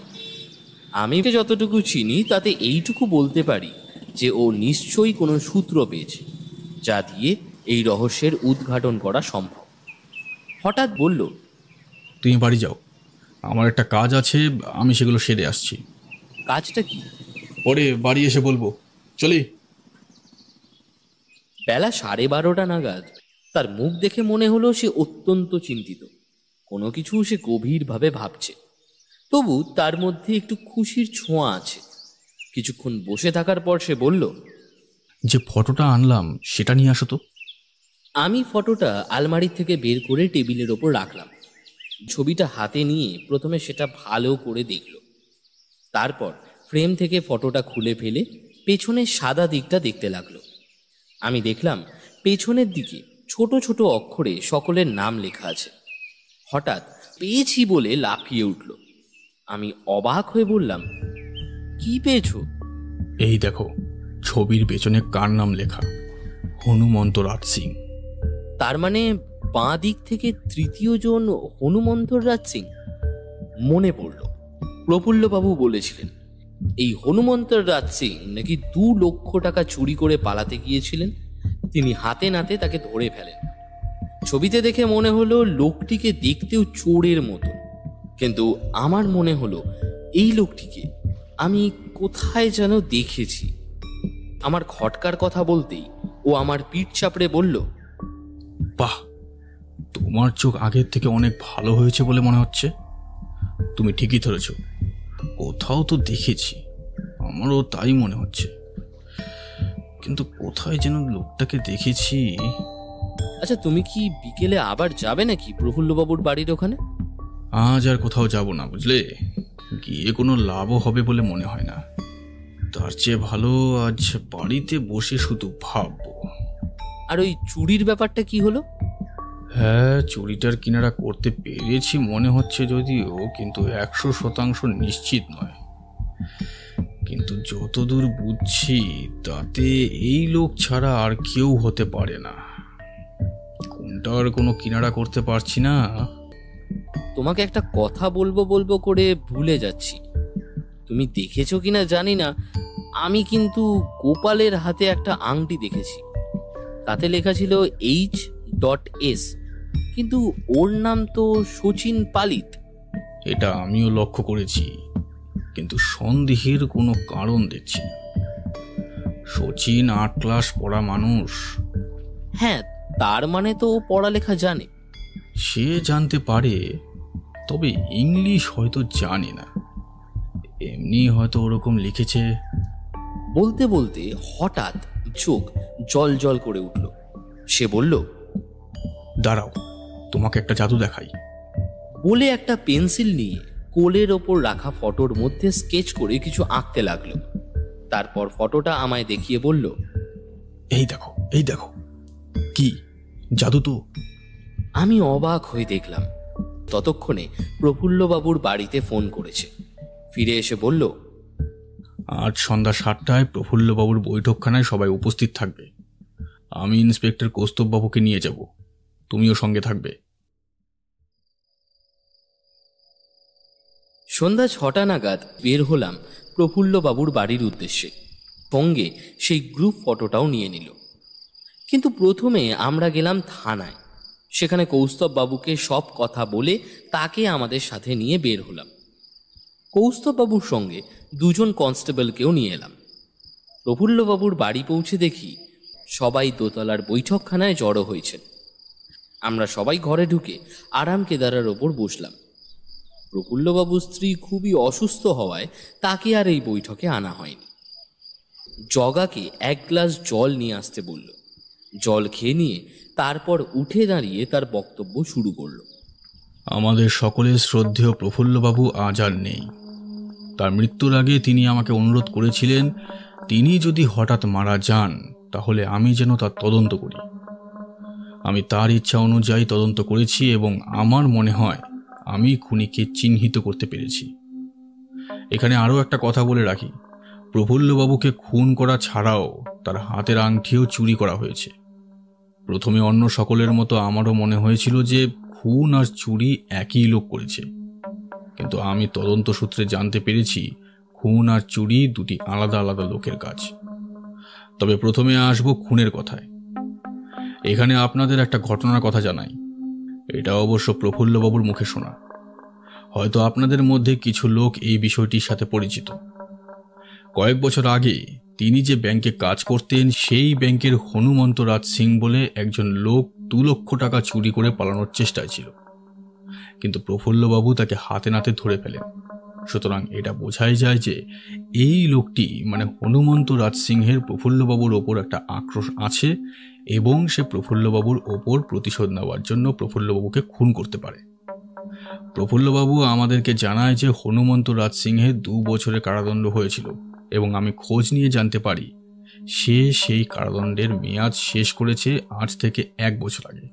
Speaker 1: আমি যতটুকু চিনি তাতে এইটুকু বলতে পারি যে ও নিশ্চয়ই কোনো সূত্র পেয়েছে যা দিয়ে এই রহস্যের উদ্ঘাটন করা সম্ভব। হঠাৎ বলল,
Speaker 2: তুমি বাড়ি যাও, আমার একটা কাজ আছে, আমি সেগুলো সেরে আসছি।
Speaker 1: কাজটা কি?
Speaker 2: পরে বাড়ি এসে বলবো, চলি।
Speaker 1: বেলা 12:30 নাগাদ তার মুখ দেখে মনে হলো সে অত্যন্ত চিন্তিত। কোনো কিছু সে গভীরভাবে ভাবছে, তবু তার মধ্যে একটু খুশির ছোঁয়া আছে। কিছুক্ষণ বসে থাকার পর সে বলল,
Speaker 2: যে ফটোটা আনলাম সেটা নিয়ে আসো তো।
Speaker 1: আমি ফটোটা আলমারি থেকে বের করে টেবিলের ওপর রাখলাম। ছবিটা হাতে নিয়ে প্রথমে সেটা ভালো করে দেখল। তারপর ফ্রেম থেকে ফটোটা খুলে ফেলে পেছনের সাদা দিকটা দেখতে লাগলো। আমি দেখলাম পেছনের দিকে ছোট ছোট অক্ষরে সকলের নাম লেখা আছে। হঠাৎ পেয়েছি বলে লাফিয়ে উঠল। আমি অবাক হয়ে বললাম, কি পেয়েছো?
Speaker 2: এই দেখো, ছবির পেছনে কার নাম লেখা? হনুমন্ত রাজ সিং।
Speaker 1: তার মানে বাঁ দিক থেকে তৃতীয় জন হনুমন্তর রাজ সিং। মনে পড়ল, প্রফুল্লবাবু বলেছিলেন এই হনুমন্তর রাজ সিং নাকি 2 লক্ষ টাকা চুরি করে পালাতে গিয়েছিলেন। তিনি হাতে নাতে তাকে ধরে ফেলেন। ছবিতে দেখে মনে হলো লোকটিকে দেখতেও চোরের মতো, কিন্তু আমার মনে হলো এই লোকটিকে আমি কোথায় যেন দেখেছি। আমার খটকার কথা বলতেই ও আমার পিঠ চাপড়ে বলল,
Speaker 2: বাহ, তোমার চোখ আগের থেকে অনেক ভালো হয়েছে বলে মনে হচ্ছে। তুমি ঠিকই ধরেছ, কোথাও তো দেখেছি, আমারও তাই মনে হচ্ছে, কিন্তু কোথায় যেন লোকটাকে দেখেছি।
Speaker 1: আচ্ছা, তুমি কি বিকেলে আবার যাবে নাকি প্রফুল্লবাবুর বাড়ির ওখানে?
Speaker 2: আজ আর কোথাও যাব না, বুঝলে, গিয়ে কোনো লাভও হবে বলে মনে হয় না। তার চেয়ে ভালো আজ বাড়িতে বসে শুধু ভাববো।
Speaker 1: আর ওই চুরির ব্যাপারটা কি হলো?
Speaker 2: হ্যাঁ, চুরিটার কিনারা করতে পেরেছি মনে হচ্ছে যদিও, কিন্তু 100% নিশ্চিত নয়। কিন্তু যতদূর বুঝছি তাতে এই লোক ছাড়া আর কেউ হতে পারে না। কোনটার কোনো কিনারা করতে পারছি না।
Speaker 1: তোমাকে একটা কথা বলবো করে ভুলে যাচ্ছি। তুমি দেখেছো কিনা জানি না, আমি কিন্তু গোপালের হাতে একটা আংটি দেখেছি। তাতে লেখা ছিল H.S, কিন্তু ওর নাম তো শচীন পালিত।
Speaker 2: এটা আমিও লক্ষ্য করেছি, কিন্তু সন্দেহের কোনো কারণ দেখছি না। শচীন 8 ক্লাস পড়া মানুষ।
Speaker 1: হ্যাঁ, তার মানে তো ও পড়ালেখা জানে।
Speaker 2: সে জানতে পারে, তবে ইংলিশ হয়তো জানে না। এমনি হয়তো ওরকম লিখেছে।
Speaker 1: বলতে বলতে হঠাৎ চোখ জল জল করে উঠল। সে বলল,
Speaker 2: দাঁড়াও, তোমাকে একটা জাদু দেখাই।
Speaker 1: বলে একটা পেন্সিল নিয়ে কোলের ওপর রাখা ফটোর মধ্যে স্কেচ করে কিছু আঁকতে লাগলো। তারপর ফটোটা আমায় দেখিয়ে বলল,
Speaker 2: এই দেখো, এই দেখো। কি জাদু তো!
Speaker 1: আমি অবাক হয়ে দেখলাম। ততক্ষণে প্রফুল্লবাবুর বাড়িতে ফোন করেছে। ফিরে এসে বলল,
Speaker 2: আজ সন্ধ্যা 7টায় প্রফুল্লবাবুর বৈঠকখানায় সবাই উপস্থিত থাকবে। আমি ইন্সপেক্টর কৌস্তববাবুকে নিয়ে যাব, তুমিও সঙ্গে থাকবে।
Speaker 1: সন্ধ্যা 6টা নাগাদ বের হলাম প্রফুল্লবাবুর বাড়ির উদ্দেশ্যে। সঙ্গে সেই গ্রুপ ফটোটাও নিয়ে নিল। কিন্তু প্রথমে আমরা গেলাম থানায়। সেখানে কৌস্তববাবুকে সব কথা বলে তাকে আমাদের সাথে নিয়ে বের হলাম। কৌস্তববাবুর সঙ্গে 2 জন কনস্টেবলকেও নিয়ে এলাম। প্রফুল্লবাবুর বাড়ি পৌঁছে দেখি সবাই দোতলার বৈঠকখানায় জড়ো হয়েছেন। আমরা সবাই ঘরে ঢুকে আরাম কেদারার ওপর বসলাম। প্রফুল্লবাবুর স্ত্রী খুবই অসুস্থ হওয়ায় তাকে আর এই বৈঠকে আনা হয়নি। জগাকে 1 গ্লাস জল নিয়ে আসতে বলল। জল খেয়ে নিয়ে তারপর উঠে দাঁড়িয়ে তার বক্তব্য শুরু করল।
Speaker 2: আমাদের সকলের শ্রদ্ধেয় প্রফুল্লবাবু আজ আর নেই। তার মৃত্যুর আগে তিনি আমাকে অনুরোধ করেছিলেন, তিনি যদি হঠাৎ মারা যান তাহলে আমি যেন তার তদন্ত করি। আমি তার ইচ্ছা অনুযায়ী তদন্ত করেছি এবং আমার মনে হয় আমি খুনিকে চিহ্নিত করতে পেরেছি। এখানে আরও একটা কথা বলে রাখি, প্রফুল্লবাবুকে খুন করা ছাড়াও তার হাতের আংটিও চুরি করা হয়েছে। প্রথমে অন্য সকলের মতো আমারও মনে হয়েছিল যে খুন আর চুরি একই লোক করেছে, কিন্তু আমি তদন্ত সূত্রে জানতে পেরেছি খুন আর চুরি 2টি আলাদা আলাদা লোকের কাজ। তবে প্রথমে আসবো খুনের কথায়। এখানে আপনাদের একটা ঘটনার কথা জানাই। এটা অবশ্য প্রফুল্লবাবুর মুখে শোনা। হয়তো আপনাদের মধ্যে কিছু লোক এই বিষয়টির সাথে পরিচিত। কয়েক বছর আগে তিনি যে ব্যাংকে কাজ করতেন, সেই ব্যাংকের হনুমন্ত রাজ সিং বলে একজন লোক 2 লক্ষ টাকা চুরি করে পালানোর চেষ্টায় ছিল, কিন্তু প্রফুল্লবাবু তাকে হাতে নাতে ধরে ফেলেন। সুতরাং এটা বোঝাই যায় যে এই লোকটি মানে হনুমন্ত রাজ সিংহের প্রফুল্লবাবুর ওপর একটা আক্রোশ আছে এবং সে প্রফুল্লবাবুর ওপর প্রতিশোধ নেওয়ার জন্য প্রফুল্লবাবুকে খুন করতে পারে। প্রফুল্লবাবু আমাদেরকে জানায় যে হনুমন্ত রাজ সিংহের 2 বছরের কারাদণ্ড হয়েছিল এবং আমি খোঁজ নিয়ে জানতে পারি সে সেই কারাদণ্ডের মেয়াদ শেষ করেছে আজ থেকে 1 বছর আগে।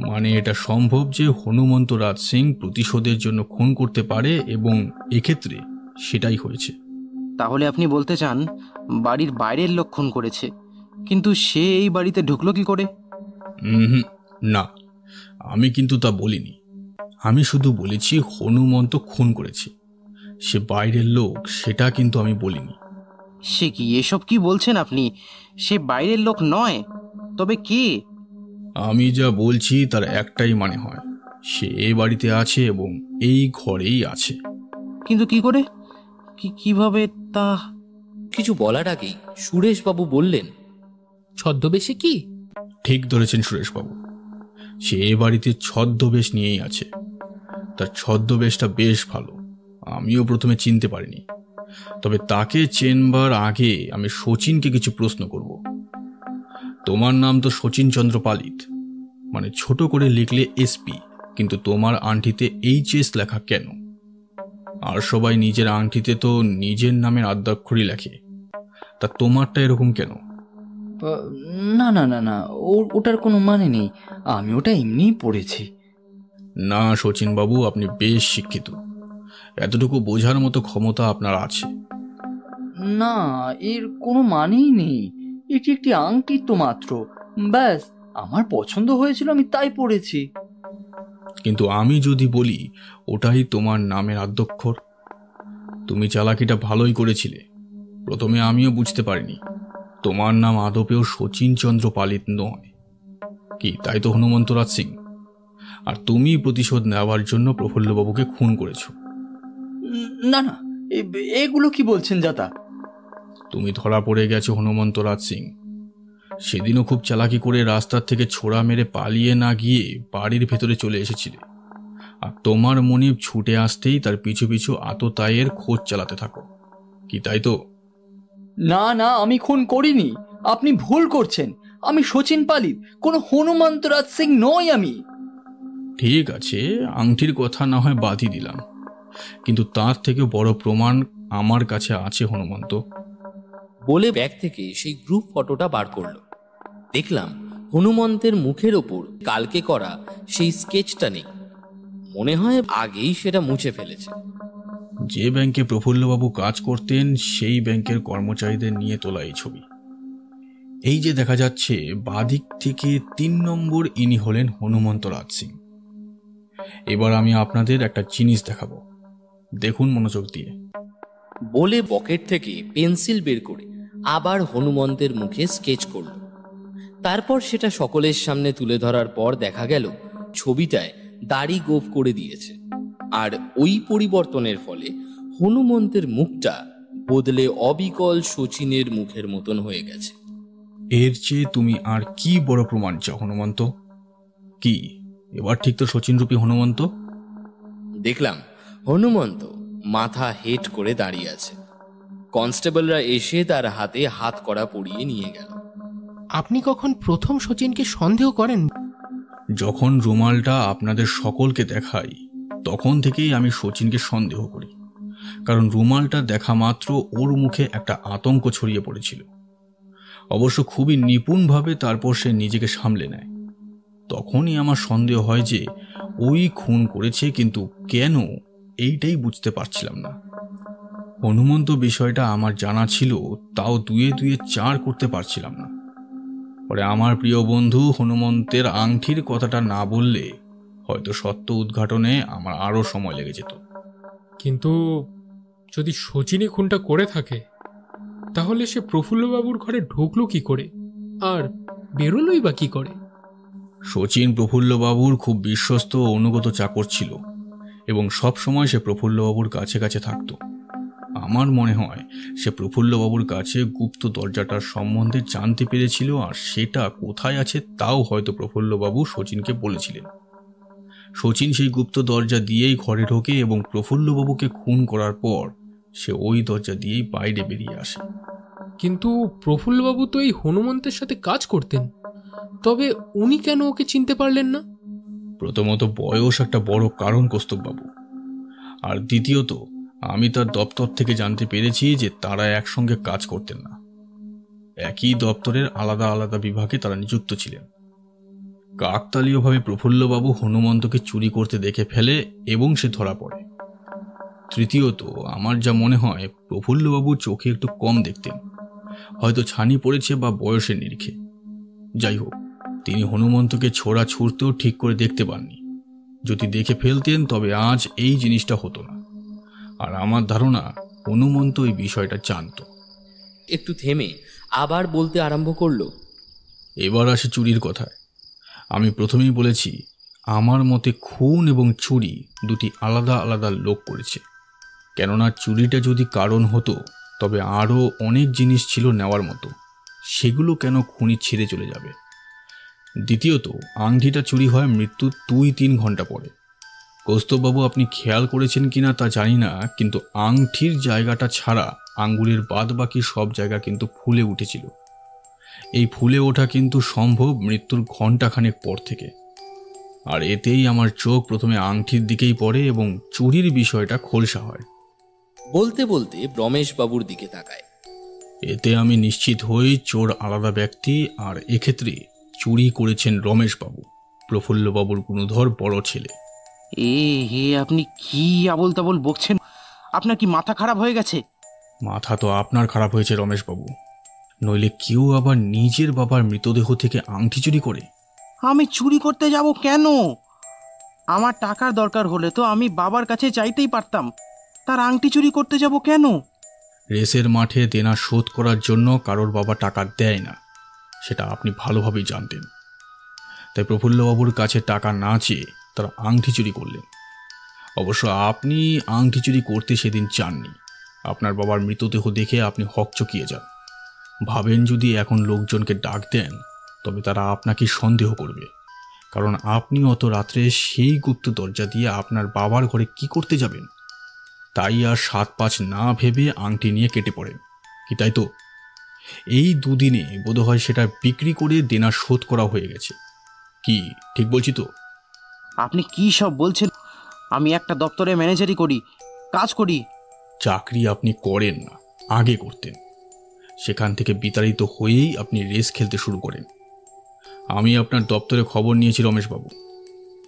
Speaker 2: মানে এটা সম্ভব যে হনুমন্ত রাজ সিং প্রতিশোধের জন্য খুন করতে পারে এবং এক্ষেত্রে সেটাই হয়েছে।
Speaker 5: তাহলে আপনি বলতে চান বাড়ির বাইরের লোক খুন করেছে, কিন্তু সে এই বাড়িতে ঢুকলো কি করে?
Speaker 2: না, আমি কিন্তু তা বলিনি। আমি শুধু বলেছি হনুমন্ত খুন করেছে। সে বাইরের লোক সেটা কিন্তু আমি বলিনি।
Speaker 5: সে কি, এসব কি বলছেন আপনি? সে বাইরের লোক নয়, তবে কে?
Speaker 2: আমি যা বলছি তার একটাই মানে হয়, সে এই বাড়িতে আছে এবং এই ঘরেই আছে।
Speaker 5: কিন্তু কি করে, কিভাবে তা?
Speaker 1: কিছু বলার আগেই সুরেশবাবু বললেন,
Speaker 4: ছদ্মবেশে কি?
Speaker 2: ঠিক ধরেছেন সুরেশবাবু, সে এ বাড়িতে ছদ্মবেশ নিয়েই আছে। তার ছদ্মবেশটা বেশ ভালো, আমিও প্রথমে চিনতে পারিনি। তবে তাকে চেনবার আগে আমি শচীনকে কিছু প্রশ্ন করব। তোমার নাম তো শচীন চন্দ্র পালিত, মানে ছোট করে লিখলে এসপি, কিন্তু তোমার আংটিতে HS লেখা কেন? আর সবাই নিজের আংটিতে তো নিজের নামের আদ্যাক্ষরই লেখে, তা তোমারটা এরকম কেন?
Speaker 3: না না না না, ওটার কোনো মানে নেই, আমি ওটা এমনিই পড়েছি।
Speaker 2: না শচীন বাবু, আপনি বেশ শিক্ষিত, এতটুকু বোঝার মতো ক্ষমতা আপনার আছে।
Speaker 3: না, এর কোনো মানেই নেই, এটি একটি আংটি তো মাত্র, ব্যাস আমার পছন্দ হয়েছিল আমি তাই পড়েছি।
Speaker 2: কিন্তু আমি যদি বলি ওটাই তোমার নামের আদ্যক্ষর? তুমি চালাকিটা ভালোই করেছিলে। প্রথমে আমিও বুঝতে পারিনি তোমার নাম আদপেও শচীন চন্দ্র পালিত নয়। কি তাই তো হনুমন্ত রাজ সিং? আর তুমি প্রতিশোধ নেওয়ার জন্য প্রফুল্লবাবুকে খুন করেছ।
Speaker 3: না না, এগুলো কি বলছেন যাতা?
Speaker 2: তুমি ধরা পড়ে গেছো হনুমন্ত রাজ সিং। সেদিনও খুব চালাকি করে রাস্তার থেকে ছোড়া মেরে পালিয়ে না গিয়ে বাড়ির ভেতরে চলে এসেছিলে, আর তোমার মনিব ছুটে আসতেই তার পিছু পিছু আততায়ের খোঁজ চালাতে থাকো। কি তাই তো?
Speaker 3: না না, আমি খুন করিনি, আপনি ভুল করছেন। আমি শচীন পালিত, কোনো হনুমন্ত রাজ সিং নই আমি।
Speaker 2: ঠিক আছে, আংটির কথা না হয় বাদই দিলাম, কিন্তু তার থেকে বড় প্রমাণ আমার কাছে আছে হনুমন্ত।
Speaker 1: বলে ব্যাগ থেকে সেই গ্রুপ ফটোটা বার করলো। দেখলাম হনুমন্তের মুখের ওপর কালকে করা সেই স্কেচটা নেই, মনে হয় আগেই সেটা মুছে ফেলেছে।
Speaker 2: যে ব্যাংকে প্রফুল্লবাবু কাজ করতেন সেই ব্যাংকের কর্মচারীদের নিয়ে তোলা এই ছবি। এই যে দেখা যাচ্ছে বাদিক থেকে 3 নম্বর, ইনি হলেন হনুমন্ত রাজ সিং। এবার আমি আপনাদের একটা জিনিস দেখাবো, দেখুন মনোযোগ দিয়ে।
Speaker 1: বলে পকেট থেকে পেন্সিল বের করে আবার হনুমন্তের মুখে স্কেচ করল। তারপর সেটা সকলের সামনে তুলে ধরার পর দেখা গেল ছবিটায় দাড়ি গোঁফ করে দিয়েছে, আর ওই পরিবর্তনের ফলে হনুমন্তের মুখটা বদলে অবিকল শচীনের মুখের মতন হয়ে গেছে।
Speaker 2: এর চেয়ে তুমি আর কি বড় প্রমাণ চাও হনুমন্ত? কি এবার ঠিক তো শচীনরূপী হনুমন্ত?
Speaker 1: দেখলাম হনুমন্ত মাথা হেট করে দাঁড়িয়ে আছে। কনস্টেবলরা এসে তার হাতে হাত কড়া পরিয়ে নিয়ে গেল।
Speaker 4: আপনি কখন প্রথম শচীনকে সন্দেহ করেন?
Speaker 2: যখন রুমালটা আপনাদের সকলকে দেখাই তখন থেকেই আমি শচীনকে সন্দেহ করি, কারণ রুমালটা দেখা মাত্র ওর মুখে একটা আতঙ্ক ছড়িয়ে পড়েছিল। অবশ্য খুবই নিপুণভাবে তারপর সে নিজেকে সামলে নেয়। তখনই আমার সন্দেহ হয় যে ওই খুন করেছে, কিন্তু কেন এইটাই বুঝতে পারছিলাম না। হনুমন্ত বিষয়টা আমার জানা ছিল, তাও 2 এ 2 4 করতে পারছিলাম না। পরে আমার প্রিয় বন্ধু হনুমন্তের আংটির কথাটা না বললে হয়তো সত্য উদ্ঘাটনে আমার আরো সময় লেগে যেত।
Speaker 4: কিন্তু যদি শচীনই খুনটা করে থাকে, তাহলে সে প্রফুল্লবাবুর ঘরে ঢুকলো কি করে আর বেরোলোই বা কি করে?
Speaker 2: শচীন প্রফুল্লবাবুর খুব বিশ্বস্ত ও অনুগত চাকর ছিল এবং সব সময় সে প্রফুল্লবাবুর কাছে কাছে থাকত। আমার মনে হয় সে প্রফুল্লবাবুর কাছে গুপ্ত দরজাটার সম্বন্ধে জানতে পেরেছিল, আর সেটা কোথায় আছে তাও হয়তো প্রফুল্লবাবু শচীনকে বলেছিলেন। শচীন সেই গুপ্ত দরজা দিয়েই ঘরে ঢোকে এবং প্রফুল্লবাবুকে খুন করার পর সে ওই দরজা দিয়েই বাইরে বেরিয়ে আসে।
Speaker 4: কিন্তু প্রফুল্লবাবু তো এই হনুমন্তের সাথে কাজ করতেন, তবে উনি কেন ওকে চিনতে পারলেন না?
Speaker 2: প্রথমত বয়স একটা বড় কারণ কৌস্তববাবু, আর দ্বিতীয়ত আমি তার দপ্তর থেকে জানতে পেরেছি যে তারা একসঙ্গে কাজ করতেন না। একই দপ্তরের আলাদা আলাদা বিভাগে তারা নিযুক্ত ছিলেন। কাকতালীয়ভাবে প্রফুল্লবাবু হনুমন্তকে চুরি করতে দেখে ফেলে এবং সে ধরা পড়ে। তৃতীয়ত, আমার যা মনে হয় প্রফুল্লবাবু চোখে একটু কম দেখতেন, হয়তো ছানি পড়েছে বা বয়সের নিরিখে। যাই হোক, তিনি হনুমন্তকে ছোড়া ছুঁড়তেও ঠিক করে দেখতে পাননি। যদি দেখে ফেলতেন তবে আজ এই জিনিসটা হতো না। আর আমার ধারণা হনুমন্ত এই বিষয়টা জানত।
Speaker 1: একটু থেমে আবার বলতে আরম্ভ করলো,
Speaker 2: এবার আসে চুরির কথায়। আমি প্রথমেই বলেছি, আমার মতে খুন এবং চুরি দুটি আলাদা আলাদা লোক করেছে। কেননা চুরিটা যদি কারণ হতো তবে আরও অনেক জিনিস ছিল নেওয়ার মতো, সেগুলো কেন খুনি ছেড়ে চলে যাবে? দ্বিতীয়ত, আংটিটা চুরি হয় মৃত্যুর 2-3 ঘন্টা পরে। কৌস্তববাবু, আপনি খেয়াল করেছেন কিনা তা জানি না, কিন্তু আংটির জায়গাটা ছাড়া আঙ্গুলের বাদ বাকি সব জায়গা কিন্তু ফুলে উঠেছিল। এই ফুলে ওঠা কিন্তু সম্ভব মৃত্যুর ঘণ্টাখানেক পর থেকে। আর এতেই আমার চোখ প্রথমে আংটির দিকেই পড়ে এবং চুরির বিষয়টা খোলসা হয়।
Speaker 1: বলতে বলতে রমেশবাবুর দিকে তাকায়।
Speaker 2: এতে আমি নিশ্চিত হই চোর আলাদা ব্যক্তি, আর এক্ষেত্রে চুরি করেছেন রমেশবাবু, প্রফুল্লবাবুর গুণধর বড় ছেলে।
Speaker 5: আপনি কি আবোল তাবোল বকছেন? আপনার কি মাথা খারাপ হয়ে গেছে?
Speaker 2: মাথা তো আপনার খারাপ হয়েছে রমেশবাবু, নইলে কেউ আবার নিজের বাবার মৃতদেহ থেকে আংটি চুরি করে?
Speaker 5: আমি চুরি করতে যাব কেন? আমার টাকার দরকার হলে তো আমি বাবার কাছে চাইতেই পারতাম, তার আংটি চুরি করতে যাব কেন?
Speaker 2: রেসের মাঠে দেনা শোধ করার জন্য কারোর বাবা টাকা দেয় না, সেটা আপনি ভালোভাবেই জানতেন। তাই প্রফুল্লবাবুর কাছে টাকা না চেয়ে তারা আংটি চুরি করলেন। অবশ্য আপনি আংটি চুরি করতে সেদিন চাননি। আপনার বাবার মৃতদেহ দেখে আপনি হকচকিয়ে যান। ভাবেন যদি এখন লোকজনকে ডাক দেন তবে তারা আপনাকে সন্দেহ করবে, কারণ আপনি অত রাত্রে সেই গুপ্ত দরজা দিয়ে আপনার বাবার ঘরে কি করতে যাবেন। তাই আর 7-5 না ভেবে আংটি নিয়ে কেটে পড়েন, কি তাই তো? এই দুদিনে বোধহয় সেটা বিক্রি করে দেনা শোধ করা হয়ে গেছে। কি ঠিক বলছি তো?
Speaker 5: আপনি কি সব বলছেন? আমি একটা দপ্তরে ম্যানেজারি করি, কাজ করি।
Speaker 2: চাকরি আপনি করেন না, আগে করতেন। সেখান থেকে বিতাড়িত হয়েই আপনি রেস খেলতে শুরু করেন। আমি আপনার দপ্তরে খবর নিয়েছি রমেশবাবু,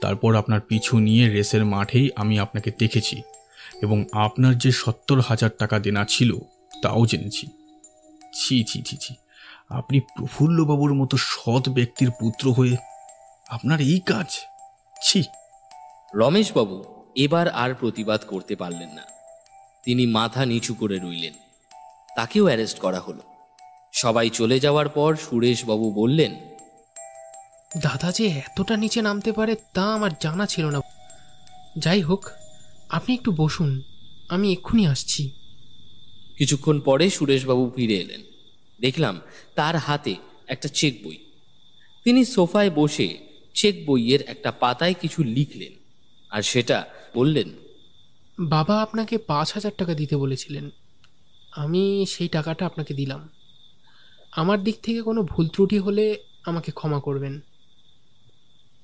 Speaker 2: তারপর আপনার পিছু নিয়ে রেসের মাঠেই আমি আপনাকে দেখেছি এবং আপনার যে 70,000 টাকা দেনা ছিল তাও জেনেছি। ছি ছি ছি ছি, আপনি প্রফুল্লবাবুর মতো সৎ ব্যক্তির পুত্র হয়ে আপনার এই কাজ! ছি!
Speaker 1: রমেশবাবু এবার আর প্রতিবাদ করতে পারলেন না। তিনি মাথা নিচু করে রইলেন। তাকেও অ্যারেস্ট করা হলো। সবাই চলে যাওয়ার পর সুরেশবাবু বললেন,
Speaker 4: দাদা যে এতটা নিচে নামতে পারে তা আমার জানা ছিল না। যাই হোক, আপনি একটু বসুন, আমি এক্ষুনি আসছি।
Speaker 1: কিছুক্ষণ পরে সুরেশবাবু ফিরে এলেন। দেখলাম তার হাতে একটা চেক বই। তিনি সোফায় বসে চেক বইয়ের একটা পাতায় কিছু লিখলেন আর সেটা বললেন,
Speaker 4: বাবা আপনাকে 5,000 টাকা দিতে বলেছিলেন, আমি সেই টাকাটা আপনাকে দিলাম। আমার দিক থেকে কোনো ভুল ত্রুটি হলে আমাকে ক্ষমা করবেন।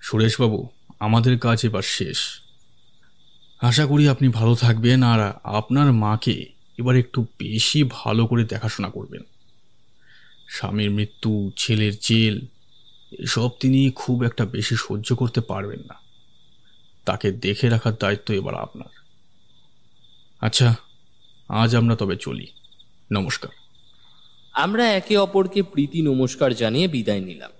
Speaker 2: সুরেশবাবু, আমাদের কাজ এবার শেষ। আশা করি আপনি ভালো থাকবেন আর আপনার মাকে এবার একটু বেশি ভালো করে দেখাশোনা করবেন। স্বামীর মৃত্যু, ছেলের জেল, এসব তিনি খুব একটা বেশি সহ্য করতে পারবেন না। তাকে দেখে রাখার দায়িত্ব এবার আপনার। আচ্ছা, আজ আমরা তবে চলি। নমস্কার।
Speaker 1: আমরা একে অপরকে প্রীতি নমস্কার জানিয়ে বিদায় নিলাম।